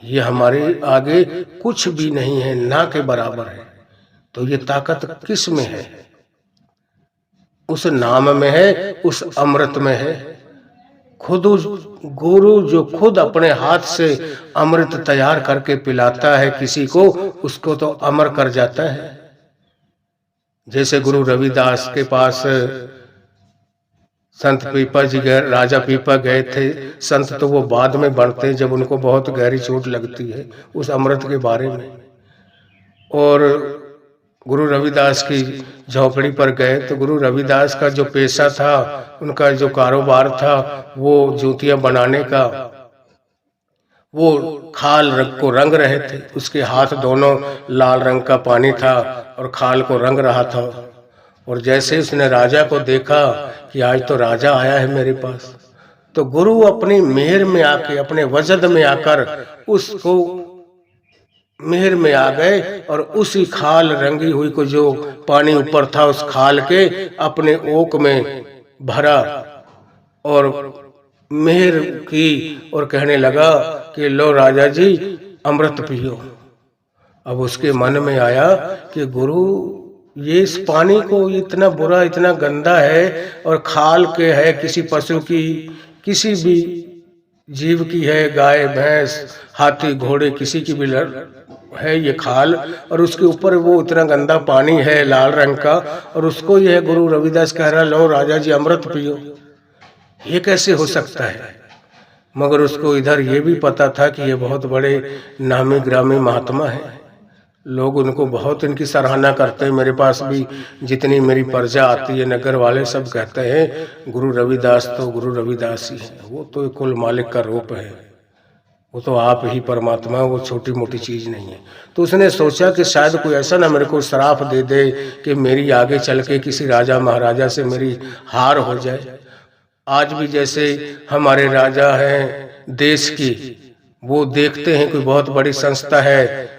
ये हमारे आगे कुछ भी नहीं है, ना के बराबर है। तो ये ताकत किस में है? उस नाम में है, उस अमृत में है। खुद गुरु जो खुद अपने हाथ से अमृत तैयार करके पिलाता है किसी को, उसको तो अमर कर जाता है। जैसे गुरु रविदास के पास संत पीपा जी गए, राजा पीपा गए थे। संत तो वो बाद में बनते हैं जब उनको बहुत गहरी चोट लगती है उस अमृत के बारे में। और गुरु रविदास की झोपड़ी पर गए तो गुरु रविदास का जो पेशा था, उनका जो कारोबार था, वो जूतियां बनाने का, वो खाल को रंग रहे थे। उसके हाथ दोनों लाल रंग का पानी था और खाल को रंग रहा था। और जैसे उसने राजा को देखा कि आज तो राजा आया है मेरे पास, तो गुरु अपनी मेहर में आके, अपने वजद में आकर उसको मेहर में आ गए और उसी खाल रंगी हुई को जो पानी ऊपर था उस खाल के अपने ओक में भरा और मेहर की और कहने लगा कि लो राजा जी अमृत पियो। अब उसके मन में आया कि गुरु ये इस पानी को इतना बुरा, इतना गंदा है और खाल के है, किसी पशु की, किसी भी जीव की है, गाय भैंस हाथी घोड़े किसी की भी है ये खाल, और उसके ऊपर वो इतना गंदा पानी है लाल रंग का, और उसको यह गुरु रविदास कह रहा लो राजा जी अमृत पियो। ये कैसे हो सकता है? मगर उसको इधर ये भी पता था कि ये बहुत बड़े नामी ग्रामी महात्मा है, लोग उनको बहुत इनकी सराहना करते हैं। मेरे पास भी जितनी मेरी प्रजा आती है, नगर वाले सब कहते हैं गुरु रविदास तो गुरु रविदास ही है, वो तो कुल मालिक का रूप है, वो तो आप ही परमात्मा, वो छोटी मोटी चीज नहीं है। तो उसने सोचा कि शायद कोई ऐसा ना मेरे को श्राप दे दे कि मेरी आगे चल के किसी राजा महाराजा से मेरी हार हो जाए। आज भी जैसे हमारे राजा हैं देश की, वो देखते हैं कोई बहुत बड़ी संस्था है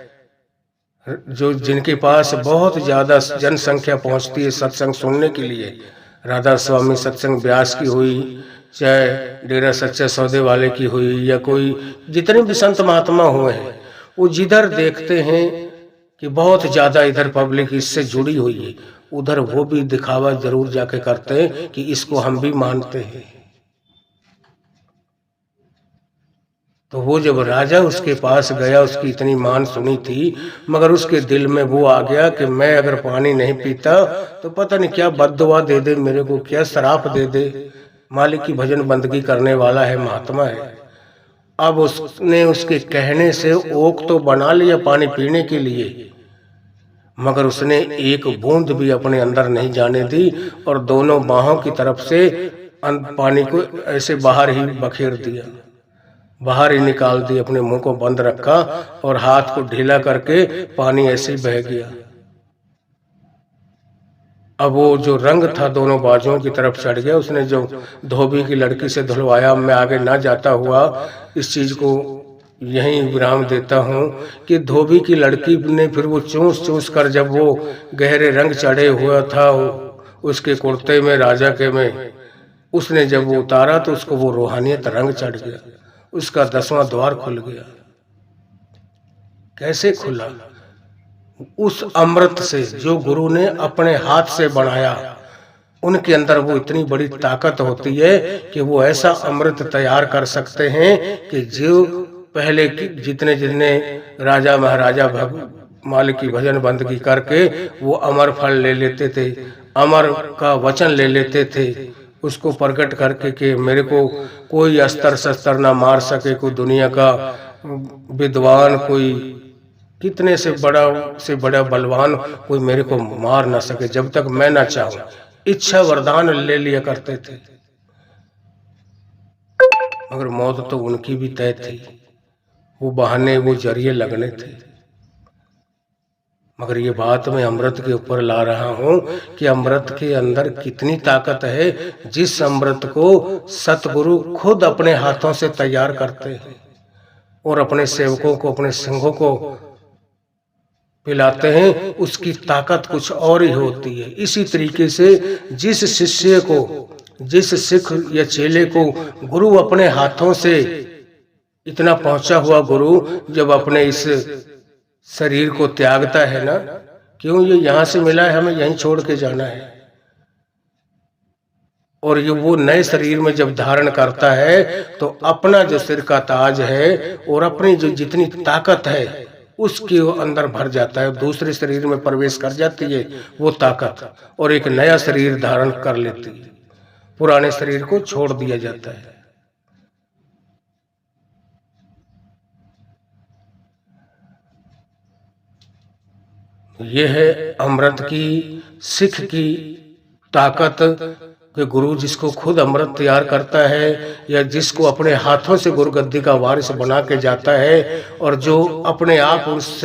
जो जिनके पास बहुत ज्यादा जनसंख्या पहुंचती है सत्संग सुनने के लिए, राधा स्वामी सत्संग व्यास की हुई, चाहे डेरा सच्चे सौदे वाले की हुई, या कोई जितने भी संत महात्मा हुए हैं, वो जिधर देखते हैं कि बहुत ज्यादा इधर पब्लिक इससे जुड़ी हुई है, उधर वो भी दिखावा जरूर जाके करते हैं कि इसको हम भी मानते हैं। तो वो जब राजा उसके पास गया, उसकी इतनी मान सुनी थी, मगर उसके दिल में वो आ गया कि मैं अगर पानी नहीं पीता तो पता नहीं क्या बद्दुआ दे दे मेरे को, क्या श्राप दे दे। मालिक की भजन बंदगी करने वाला है, महात्मा है। अब उसने उसके कहने से ओक तो बना लिया पानी पीने के लिए, मगर उसने एक बूंद भी अपने अंदर नहीं जाने दी और दोनों बाहों की तरफ से पानी को ऐसे बाहर ही बखेर दिया, बाहर ही निकाल दी, अपने मुंह को बंद रखा और हाथ को ढीला करके पानी ऐसे ही बह गया। अब वो जो रंग था दोनों बाजुओं की तरफ चढ़ गया। उसने जो धोबी की लड़की से धुलवाया, मैं आगे ना जाता हुआ इस चीज को यहीं विराम देता हूँ कि धोबी की लड़की ने फिर वो चूस चूस कर, जब वो गहरे रंग चढ़े हुआ था उसके कुर्ते में, राजा के में, उसने जब वो उतारा तो उसको वो रूहानियत रंग चढ़ गया, उसका 10वां द्वार खुल गया। कैसे खुला? उस अमृत से जो गुरु ने अपने हाथ से बनाया, उनके अंदर वो इतनी बड़ी ताकत होती है कि वो ऐसा अमृत तैयार कर सकते हैं कि जो पहले की जितने जितने राजा महाराजा मालिक की भजन बंदगी करके वो अमर फल ले लेते थे, अमर का वचन ले लेते थे, उसको प्रकट करके कि मेरे को कोई अस्त्र शस्त्र ना मार सके, कोई दुनिया का विद्वान, कोई कितने से बड़ा बलवान कोई मेरे को मार ना सके जब तक मैं ना चाहूं। इच्छा वरदान ले लिया करते थे, मगर मौत तो उनकी भी तय थी, वो बहाने, वो जरिए लगने थे। मगर ये बात मैं अमृत के ऊपर ला रहा हूं कि अमृत के अंदर कितनी ताकत है, जिस अमृत को सतगुरु खुद अपने हाथों से तैयार करते हैं और अपने सेवकों को, अपने सिंहों को पिलाते हैं, उसकी ताकत कुछ और ही होती है। इसी तरीके से जिस शिष्य को, जिस सिख या चेले को गुरु अपने हाथों से, इतना पहुंचा हुआ गुरु जब अपने इस शरीर को त्यागता है ना, क्यों, ये यहाँ से मिला है, हमें यहीं छोड़ के जाना है, और ये वो नए शरीर में जब धारण करता है तो अपना जो सिर का ताज है और अपनी जो जितनी ताकत है उसके अंदर भर जाता है, दूसरे शरीर में प्रवेश कर जाती है वो ताकत, और एक नया शरीर धारण कर लेती है, पुराने शरीर को छोड़ दिया जाता है। यह है अमृत की, सिख की ताकत कि गुरु जिसको खुद अमृत तैयार करता है, या जिसको अपने हाथों से गुरुगद्दी का वारिस बना के जाता है, और जो अपने आप उस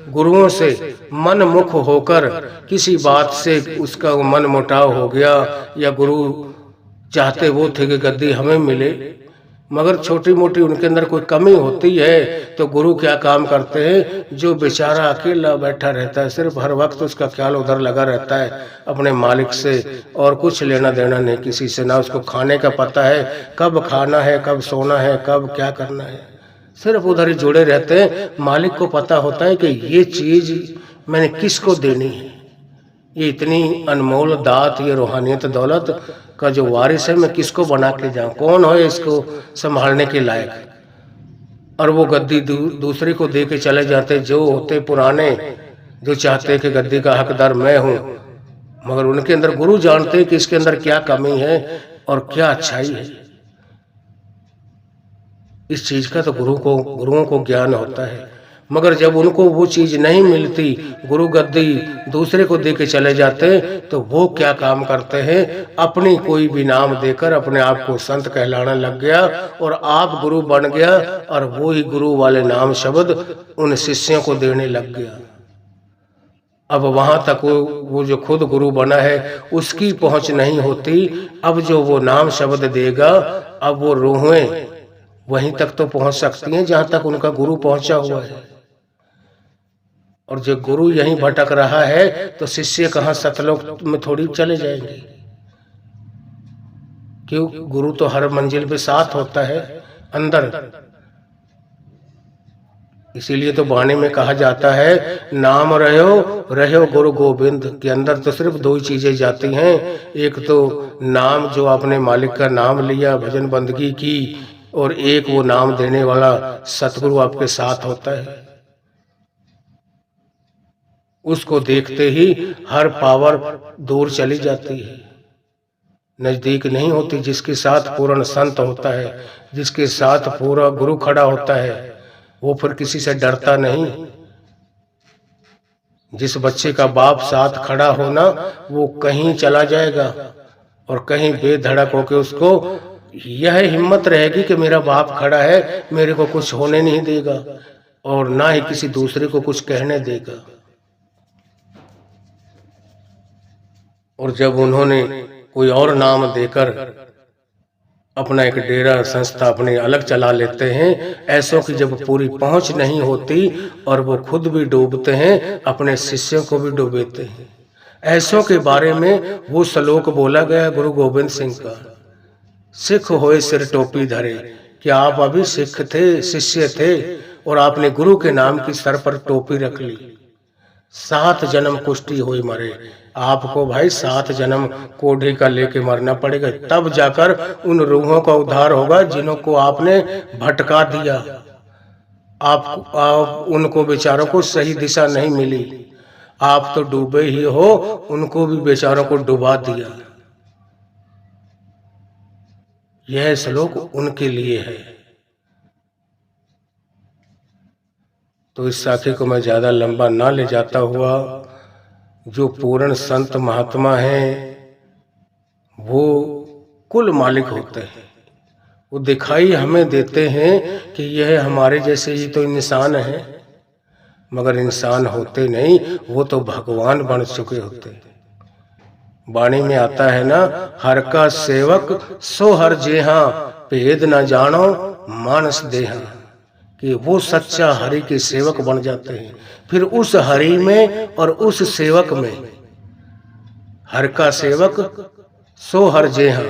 गुरुओं से मन मुख होकर किसी बात से उसका मन मुटाव हो गया, या गुरु चाहते वो थे कि गद्दी हमें मिले, मगर छोटी मोटी उनके अंदर कोई कमी होती है तो गुरु क्या काम करते हैं, जो बेचारा अकेला बैठा रहता है, सिर्फ हर वक्त उसका ख्याल उधर लगा रहता है अपने मालिक से, और कुछ लेना देना नहीं किसी से, ना उसको खाने का पता है, कब खाना है, कब सोना है, कब क्या करना है, सिर्फ उधर ही जुड़े रहते हैं। मालिक को पता होता है कि ये चीज मैंने किसको देनी है, ये इतनी अनमोल दात, ये रूहानियत दौलत का जो वारिस है, मैं किसको बना के जाऊं, कौन हो इसको संभालने के लायक। और वो गद्दी दूसरे को दे के चले जाते, जो होते पुराने, जो चाहते कि गद्दी का हकदार मैं हूं, मगर उनके अंदर गुरु जानते हैं कि इसके अंदर क्या कमी है और क्या अच्छाई है। इस चीज का तो गुरुओं को ज्ञान होता है, मगर जब उनको वो चीज नहीं मिलती, गुरु गद्दी दूसरे को दे के चले जाते, तो वो क्या काम करते हैं, अपनी कोई भी नाम देकर अपने आप को संत कहलाने लग गया, और आप गुरु बन गया, और वो ही गुरु वाले नाम शब्द उन शिष्यों को देने लग गया। अब वहां तक वो जो खुद गुरु बना है उसकी पहुंच नहीं होती, अब जो वो नाम शब्द देगा, अब वो रूहें वहीं तक तो पहुंच सकती हैं जहां तक उनका गुरु पहुंचा हुआ है, और जो गुरु यहीं भटक रहा है तो शिष्य कहाँ सतलोक में थोड़ी चले जाएंगे, क्यों, गुरु तो हर मंजिल पे साथ होता है अंदर। इसीलिए तो वाणी में कहा जाता है, नाम रहो रहो गुरु गोविंद के अंदर तो सिर्फ दो ही चीजें जाती हैं। एक तो नाम, जो आपने मालिक का नाम लिया, भजन बंदगी की, और एक वो नाम देने वाला सतगुरु आपके साथ होता है। उसको देखते ही हर पावर दूर चली जाती है, नजदीक नहीं होती। जिसके साथ पूर्ण संत होता है, जिसके साथ पूरा गुरु खड़ा होता है, वो फिर किसी से डरता नहीं। जिस बच्चे का बाप साथ खड़ा होना, वो कहीं चला जाएगा और कहीं बेधड़क होके उसको यह हिम्मत रहेगी कि मेरा बाप खड़ा है, मेरे को कुछ होने नहीं देगा और ना ही किसी दूसरे को कुछ कहने देगा। और जब उन्होंने कोई और नाम देकर अपना एक डेरा संस्था अपने अलग चला लेते हैं, ऐसों की जब पूरी पहुंच नहीं होती और वो खुद भी डूबते हैं, अपने शिष्यों को भी डूबेते हैं। ऐसों के बारे में वो श्लोक बोला गया गुरु गोविंद सिंह का, सिख होए सिर टोपी धरे, कि आप अभी सिख थे, शिष्य थे, और आपने गुरु के नाम की सर पर टोपी रख ली। 7 जन्म कुष्ठी हुई मरे। आपको भाई 7 जन्म कोढ़ी का लेके मरना पड़ेगा, तब जाकर उन रूहों का उद्धार होगा जिन्हों को आपने भटका दिया। आप उनको बेचारों को सही दिशा नहीं मिली, आप तो डूबे ही हो, उनको भी बेचारों को डुबा दिया। यह श्लोक उनके लिए है। तो इस साखी को मैं ज्यादा लंबा ना ले जाता हुआ, जो पूर्ण संत महात्मा हैं वो कुल मालिक होते हैं। वो दिखाई हमें देते हैं कि यह हमारे जैसे ही तो इंसान है, मगर इंसान होते नहीं, वो तो भगवान बन चुके होते हैं। वाणी में आता है ना, हर का सेवक सो हर जेहा, भेद न जानो मानस देहा, कि वो सच्चा हरि के सेवक बन जाते हैं। फिर उस हरि में और उस सेवक में, हर का सेवक सो हर जेहा,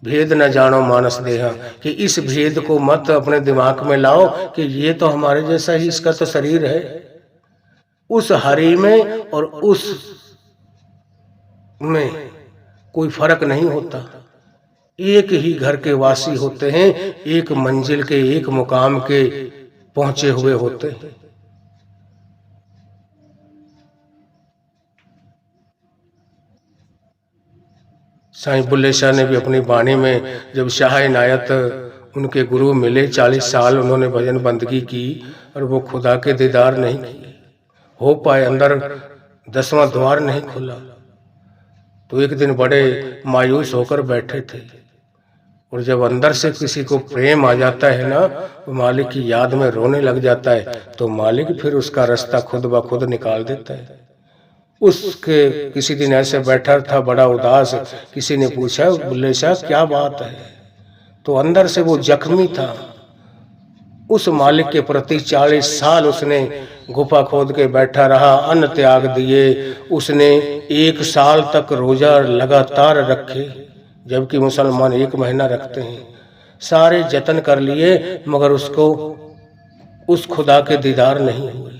भेद न जानो मानस देहा, कि इस भेद को मत अपने दिमाग में लाओ कि ये तो हमारे जैसा ही, इसका तो शरीर है। उस हरि में और उस में कोई फर्क नहीं होता, एक ही घर के वासी होते हैं, एक मंजिल के, एक मुकाम के पहुंचे हुए होते हैं। साईं बुल्ले शाह ने भी अपनी वाणी में, जब शाह इनायत उनके गुरु मिले, 40 साल उन्होंने भजन बंदगी की और वो खुदा के दीदार नहीं किए हो पाए, अंदर 10वां द्वार नहीं खुला। तो एक दिन बड़े मायूस होकर बैठे थे, और जब अंदर से किसी को प्रेम आ जाता है ना, तो मालिक की याद में रोने लग जाता है, तो मालिक फिर उसका रास्ता खुद ब खुद निकाल देता है। उसके किसी दिन ऐसे बैठा था बड़ा उदास, किसी ने पूछा, बुल्ले शाह क्या बात है? तो अंदर से वो जख्मी था। उस मालिक के प्रति 40 साल उसने गुफा खोद के बैठा रहा, अन्न त्याग दिए, उसने 1 साल तक रोजा लगातार रखे, जबकि मुसलमान 1 महीना रखते हैं। सारे जतन कर लिए, मगर उसको उस खुदा के दीदार नहीं हुए।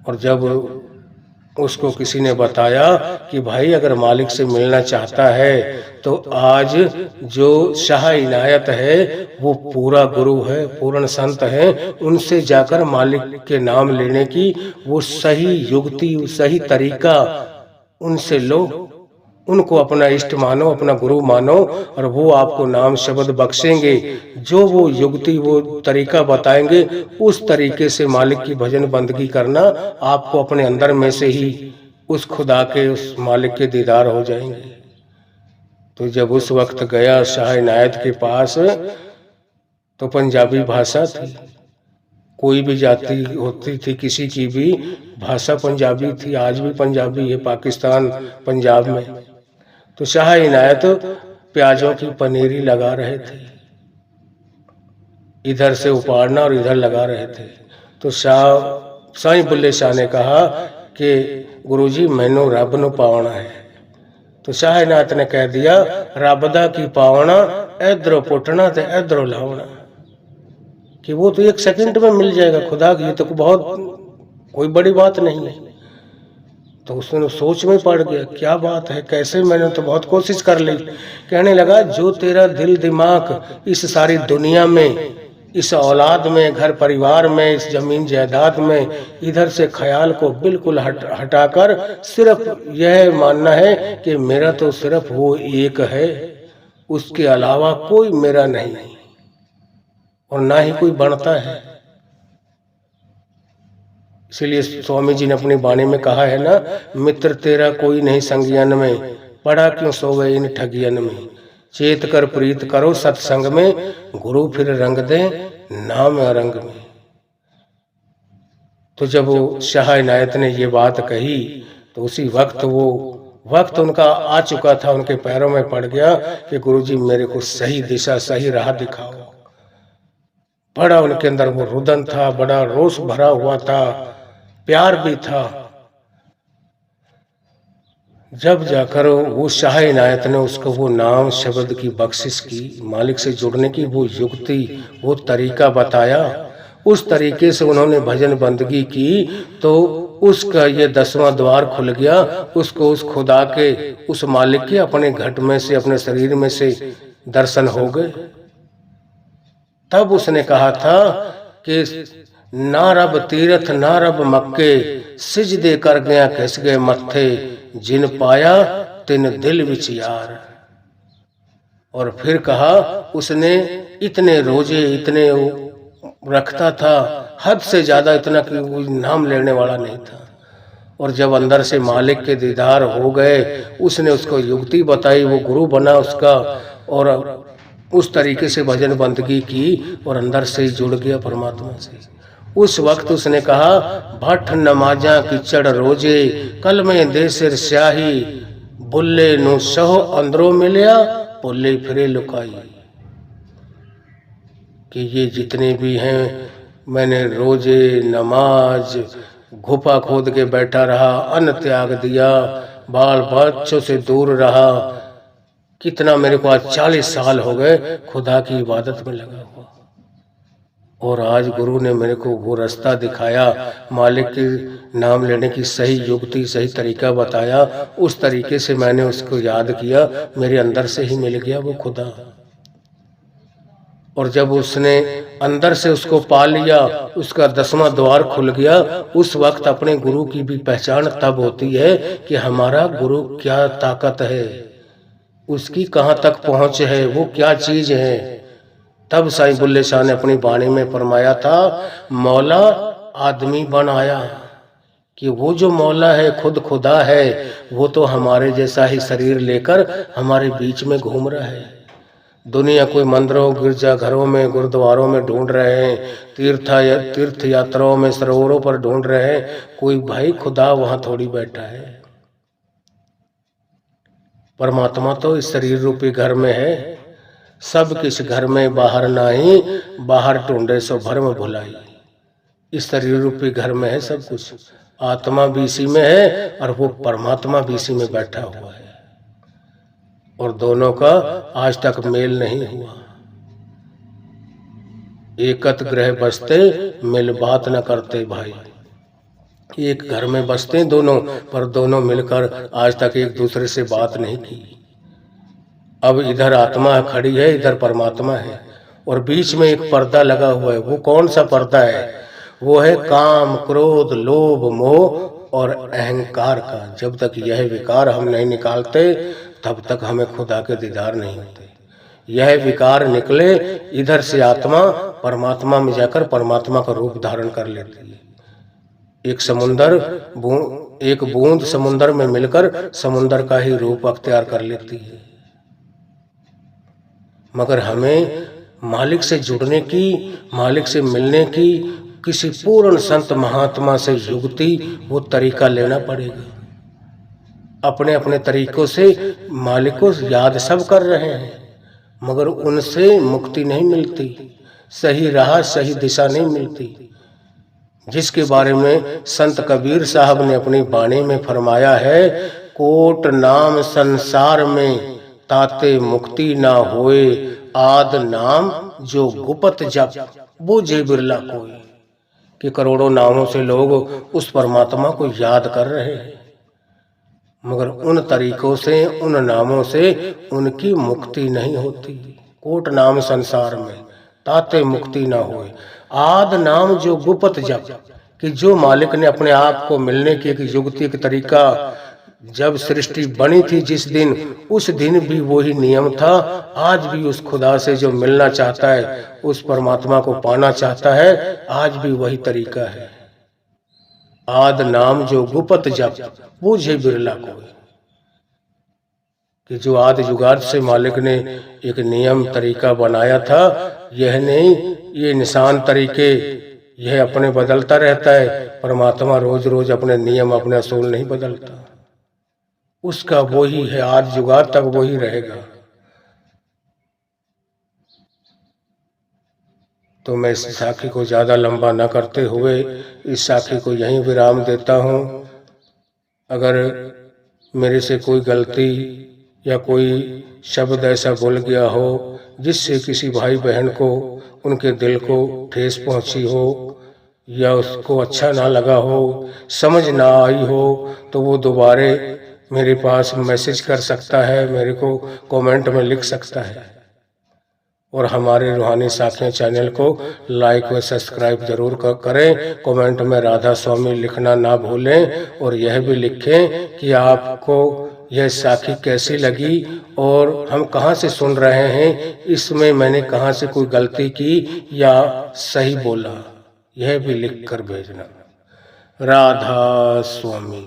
और जब उसको किसी ने बताया कि भाई अगर मालिक से मिलना चाहता है तो आज जो शाह इनायत है वो पूरा गुरु है, पूर्ण संत है, उनसे जाकर मालिक के नाम लेने की वो सही युक्ति, सही तरीका उनसे लो, उनको अपना इष्ट मानो, अपना गुरु मानो, और वो आपको नाम शब्द बख्शेंगे। जो वो युक्ति, वो तरीका बताएंगे, उस तरीके से मालिक की भजन बंदगी करना, आपको अपने अंदर में से ही उस खुदा के, उस मालिक के दीदार हो जाएंगे। तो जब उस वक्त गया शाह इनायत के पास, तो पंजाबी भाषा थी, कोई भी जाति होती थी, किसी की भी भाषा पंजाबी थी, आज भी पंजाबी है पाकिस्तान पंजाब में। तो शाह इनायत प्याजों की पनीरी लगा रहे थे, इधर से उपाड़ना और इधर लगा रहे थे। तो साईं बुल्ले शाह ने कहा कि गुरुजी मैनू रब नू पावना है। तो शाह इनायत ने कह दिया, रब दा की पावना, इधरों पुटना ते इधरों लावना। कि वो तो 1 सेकंड में मिल जाएगा खुदा की, ये तो बहुत कोई बड़ी बात नहीं है। तो उसने सोच में पड़ गया, क्या बात है, कैसे, मैंने तो बहुत कोशिश कर ली। कहने लगा, जो तेरा दिल दिमाग इस सारी दुनिया में, इस औलाद में, घर परिवार में, इस जमीन जायदाद में, इधर से ख्याल को बिल्कुल हटाकर सिर्फ यह मानना है कि मेरा तो सिर्फ वो एक है, उसके अलावा कोई मेरा नहीं और ना ही कोई बनता है। इसलिए स्वामी जी ने अपनी वाणी में कहा है ना, मित्र तेरा कोई नहीं संगियन में, पड़ा क्यों सोवे इन ठगियन में, चेत कर प्रीत करो सत्संग में, गुरु फिर रंग दे नाम रंग में। तो जब वो शाह इनायत ने ये बात कही तो उसी वक्त उनका आ चुका था, उनके पैरों में पड़ गया कि गुरुजी मेरे को सही दिशा, सही राह दिखाओ। बड़ा उनके अंदर वो रुदन था, बड़ा रोष भरा हुआ था, प्यार भी था। जब जाकर वो शाह इनायत ने उसको वो नाम शब्द की बख्शिश की, मालिक से जुड़ने की वो युक्ति, वो तरीका बताया, उस तरीके से उन्होंने भजन बंदगी की तो उसका ये 10वां द्वार खुल गया। उसको उस खुदा के, उस मालिक के अपने घट में से, अपने शरीर में से दर्शन हो गए। तब उसने कहा था कि ना रब तीरथ ना रब मक्के, सिजदे कर गया खिस गए मत्थे, जिन पाया तिन दिल विच यार। और फिर कहा उसने इतने रोजे, इतने रखता था, हद से ज्यादा, इतना कि कोई नाम लेने वाला नहीं था। और जब अंदर से मालिक के दीदार हो गए, उसने उसको युक्ति बताई, वो गुरु बना उसका, और उस तरीके से भजन बंदगी की और अंदर से जुड़ गया परमात्मा से। उस वक्त उसने कहा, भट्ट नमाजा किचड़ रोजे, कल में दे सिर स्याही, बुल्ले नु सहो अंदरों मिलिया, बुल्ले फिरे लुकाई। कि ये जितने भी हैं, मैंने रोजे, नमाज, गुफा खोद के बैठा रहा, अन्न त्याग दिया, बाल बच्चों से दूर रहा, कितना मेरे को आज 40 साल हो गए खुदा की इबादत में लगा हुआ। और आज गुरु ने मेरे को वो रास्ता दिखाया, मालिक के नाम लेने की सही युक्ति, सही तरीका बताया। उस तरीके से मैंने उसको याद किया, मेरे अंदर से ही मिल गया वो खुदा। और जब उसने अंदर से उसको पा लिया, उसका 10वां द्वार खुल गया। उस वक्त अपने गुरु की भी पहचान तब होती है कि हमारा गुरु क्या ताकत है, उसकी कहाँ तक पहुंच है, वो क्या चीज है। तब साईं बुल्ले शाह ने अपनी वाणी में फरमाया था, मौला आदमी बन आया, कि वो जो मौला है, खुद खुदा है, वो तो हमारे जैसा ही शरीर लेकर हमारे बीच में घूम रहा है। दुनिया कोई मंदिरों, गिरजा घरों में, गुरुद्वारों में ढूंढ रहे हैं, तीर्थ यात्राओं में, सरोवरों पर ढूंढ रहे हैं, कोई भाई खुदा वहां थोड़ी बैठा है। परमात्मा तो इस शरीर रूपी घर में है। सब किस घर में बाहर नाही, बाहर ढूंढे सो भरम भुलाई। इस शरीर रूपी घर में है सब कुछ, आत्मा भी इसी में है और वो परमात्मा भी इसी में बैठा हुआ है। और दोनों का आज तक मेल नहीं हुआ। एकत ग्रह बसते मिल बात न करते भाई। एक घर में बसते दोनों, पर दोनों मिलकर आज तक एक दूसरे से बात नहीं की। अब इधर आत्मा खड़ी है, इधर परमात्मा है, और बीच में एक पर्दा लगा हुआ है। वो कौन सा पर्दा है? वो है काम, क्रोध, लोभ, मोह और अहंकार का। जब तक यह विकार हम नहीं निकालते तब तक हमें खुदा के दीदार नहीं होते। यह विकार निकले, इधर से आत्मा परमात्मा में जाकर परमात्मा का रूप धारण कर लेती है। एक बूंद समुंदर में मिलकर समुंदर का ही रूप अख्तियार कर लेती है। मगर हमें मालिक से जुड़ने की, मालिक से मिलने की, किसी पूर्ण संत महात्मा से युक्ति, वो तरीका लेना पड़ेगा। अपने अपने तरीकों से मालिक को याद सब कर रहे हैं, मगर उनसे मुक्ति नहीं मिलती, सही राह, सही दिशा नहीं मिलती। जिसके बारे में संत कबीर साहब ने अपनी वाणी में फरमाया है, कोट नाम संसार में ताते मुक्ति ना होए, आद नाम जो गुपत जप। बूझे बिरला कोई, कि करोड़ों नामों से लोग उस परमात्मा को याद कर रहे हैं, मगर उन तरीकों से, उन नामों से उनकी मुक्ति नहीं होती। कोट नाम संसार में ताते मुक्ति ना होए, आद नाम जो गुप्त जप, कि जो मालिक ने अपने आप को मिलने की एक युक्ति, एक तरीका, जब सृष्टि बनी थी जिस दिन, उस दिन भी वही नियम था। आज भी उस खुदा से जो मिलना चाहता है, उस परमात्मा को पाना चाहता है, आज भी वही तरीका है। आद नाम जो गुप्त जप, बूझे बिरला कोई, कि जो आदि जुगाद से मालिक ने एक नियम तरीका बनाया था, यह नहीं, ये निशान तरीके यह अपने बदलता रहता है। परमात्मा रोज रोज अपने नियम, अपने असूल नहीं बदलता, उसका वही है, आदि जुगाद तक वही रहेगा। तो मैं इस साखी को ज्यादा लंबा न करते हुए इस साखी को यहीं विराम देता हूँ। अगर मेरे से कोई गलती या कोई शब्द ऐसा बोल गया हो जिससे किसी भाई बहन को, उनके दिल को ठेस पहुंची हो, या उसको अच्छा ना लगा हो, समझ ना आई हो, तो वो दोबारे मेरे पास मैसेज कर सकता है, मेरे को कमेंट में लिख सकता है। और हमारे रूहानी साखियाँ चैनल को लाइक व सब्सक्राइब जरूर करें। कमेंट में राधा स्वामी लिखना ना भूलें, और यह भी लिखें कि आपको यह साखी कैसी लगी और हम कहाँ से सुन रहे हैं, इसमें मैंने कहाँ से कोई गलती की या सही बोला, यह भी लिख कर भेजना। राधा स्वामी।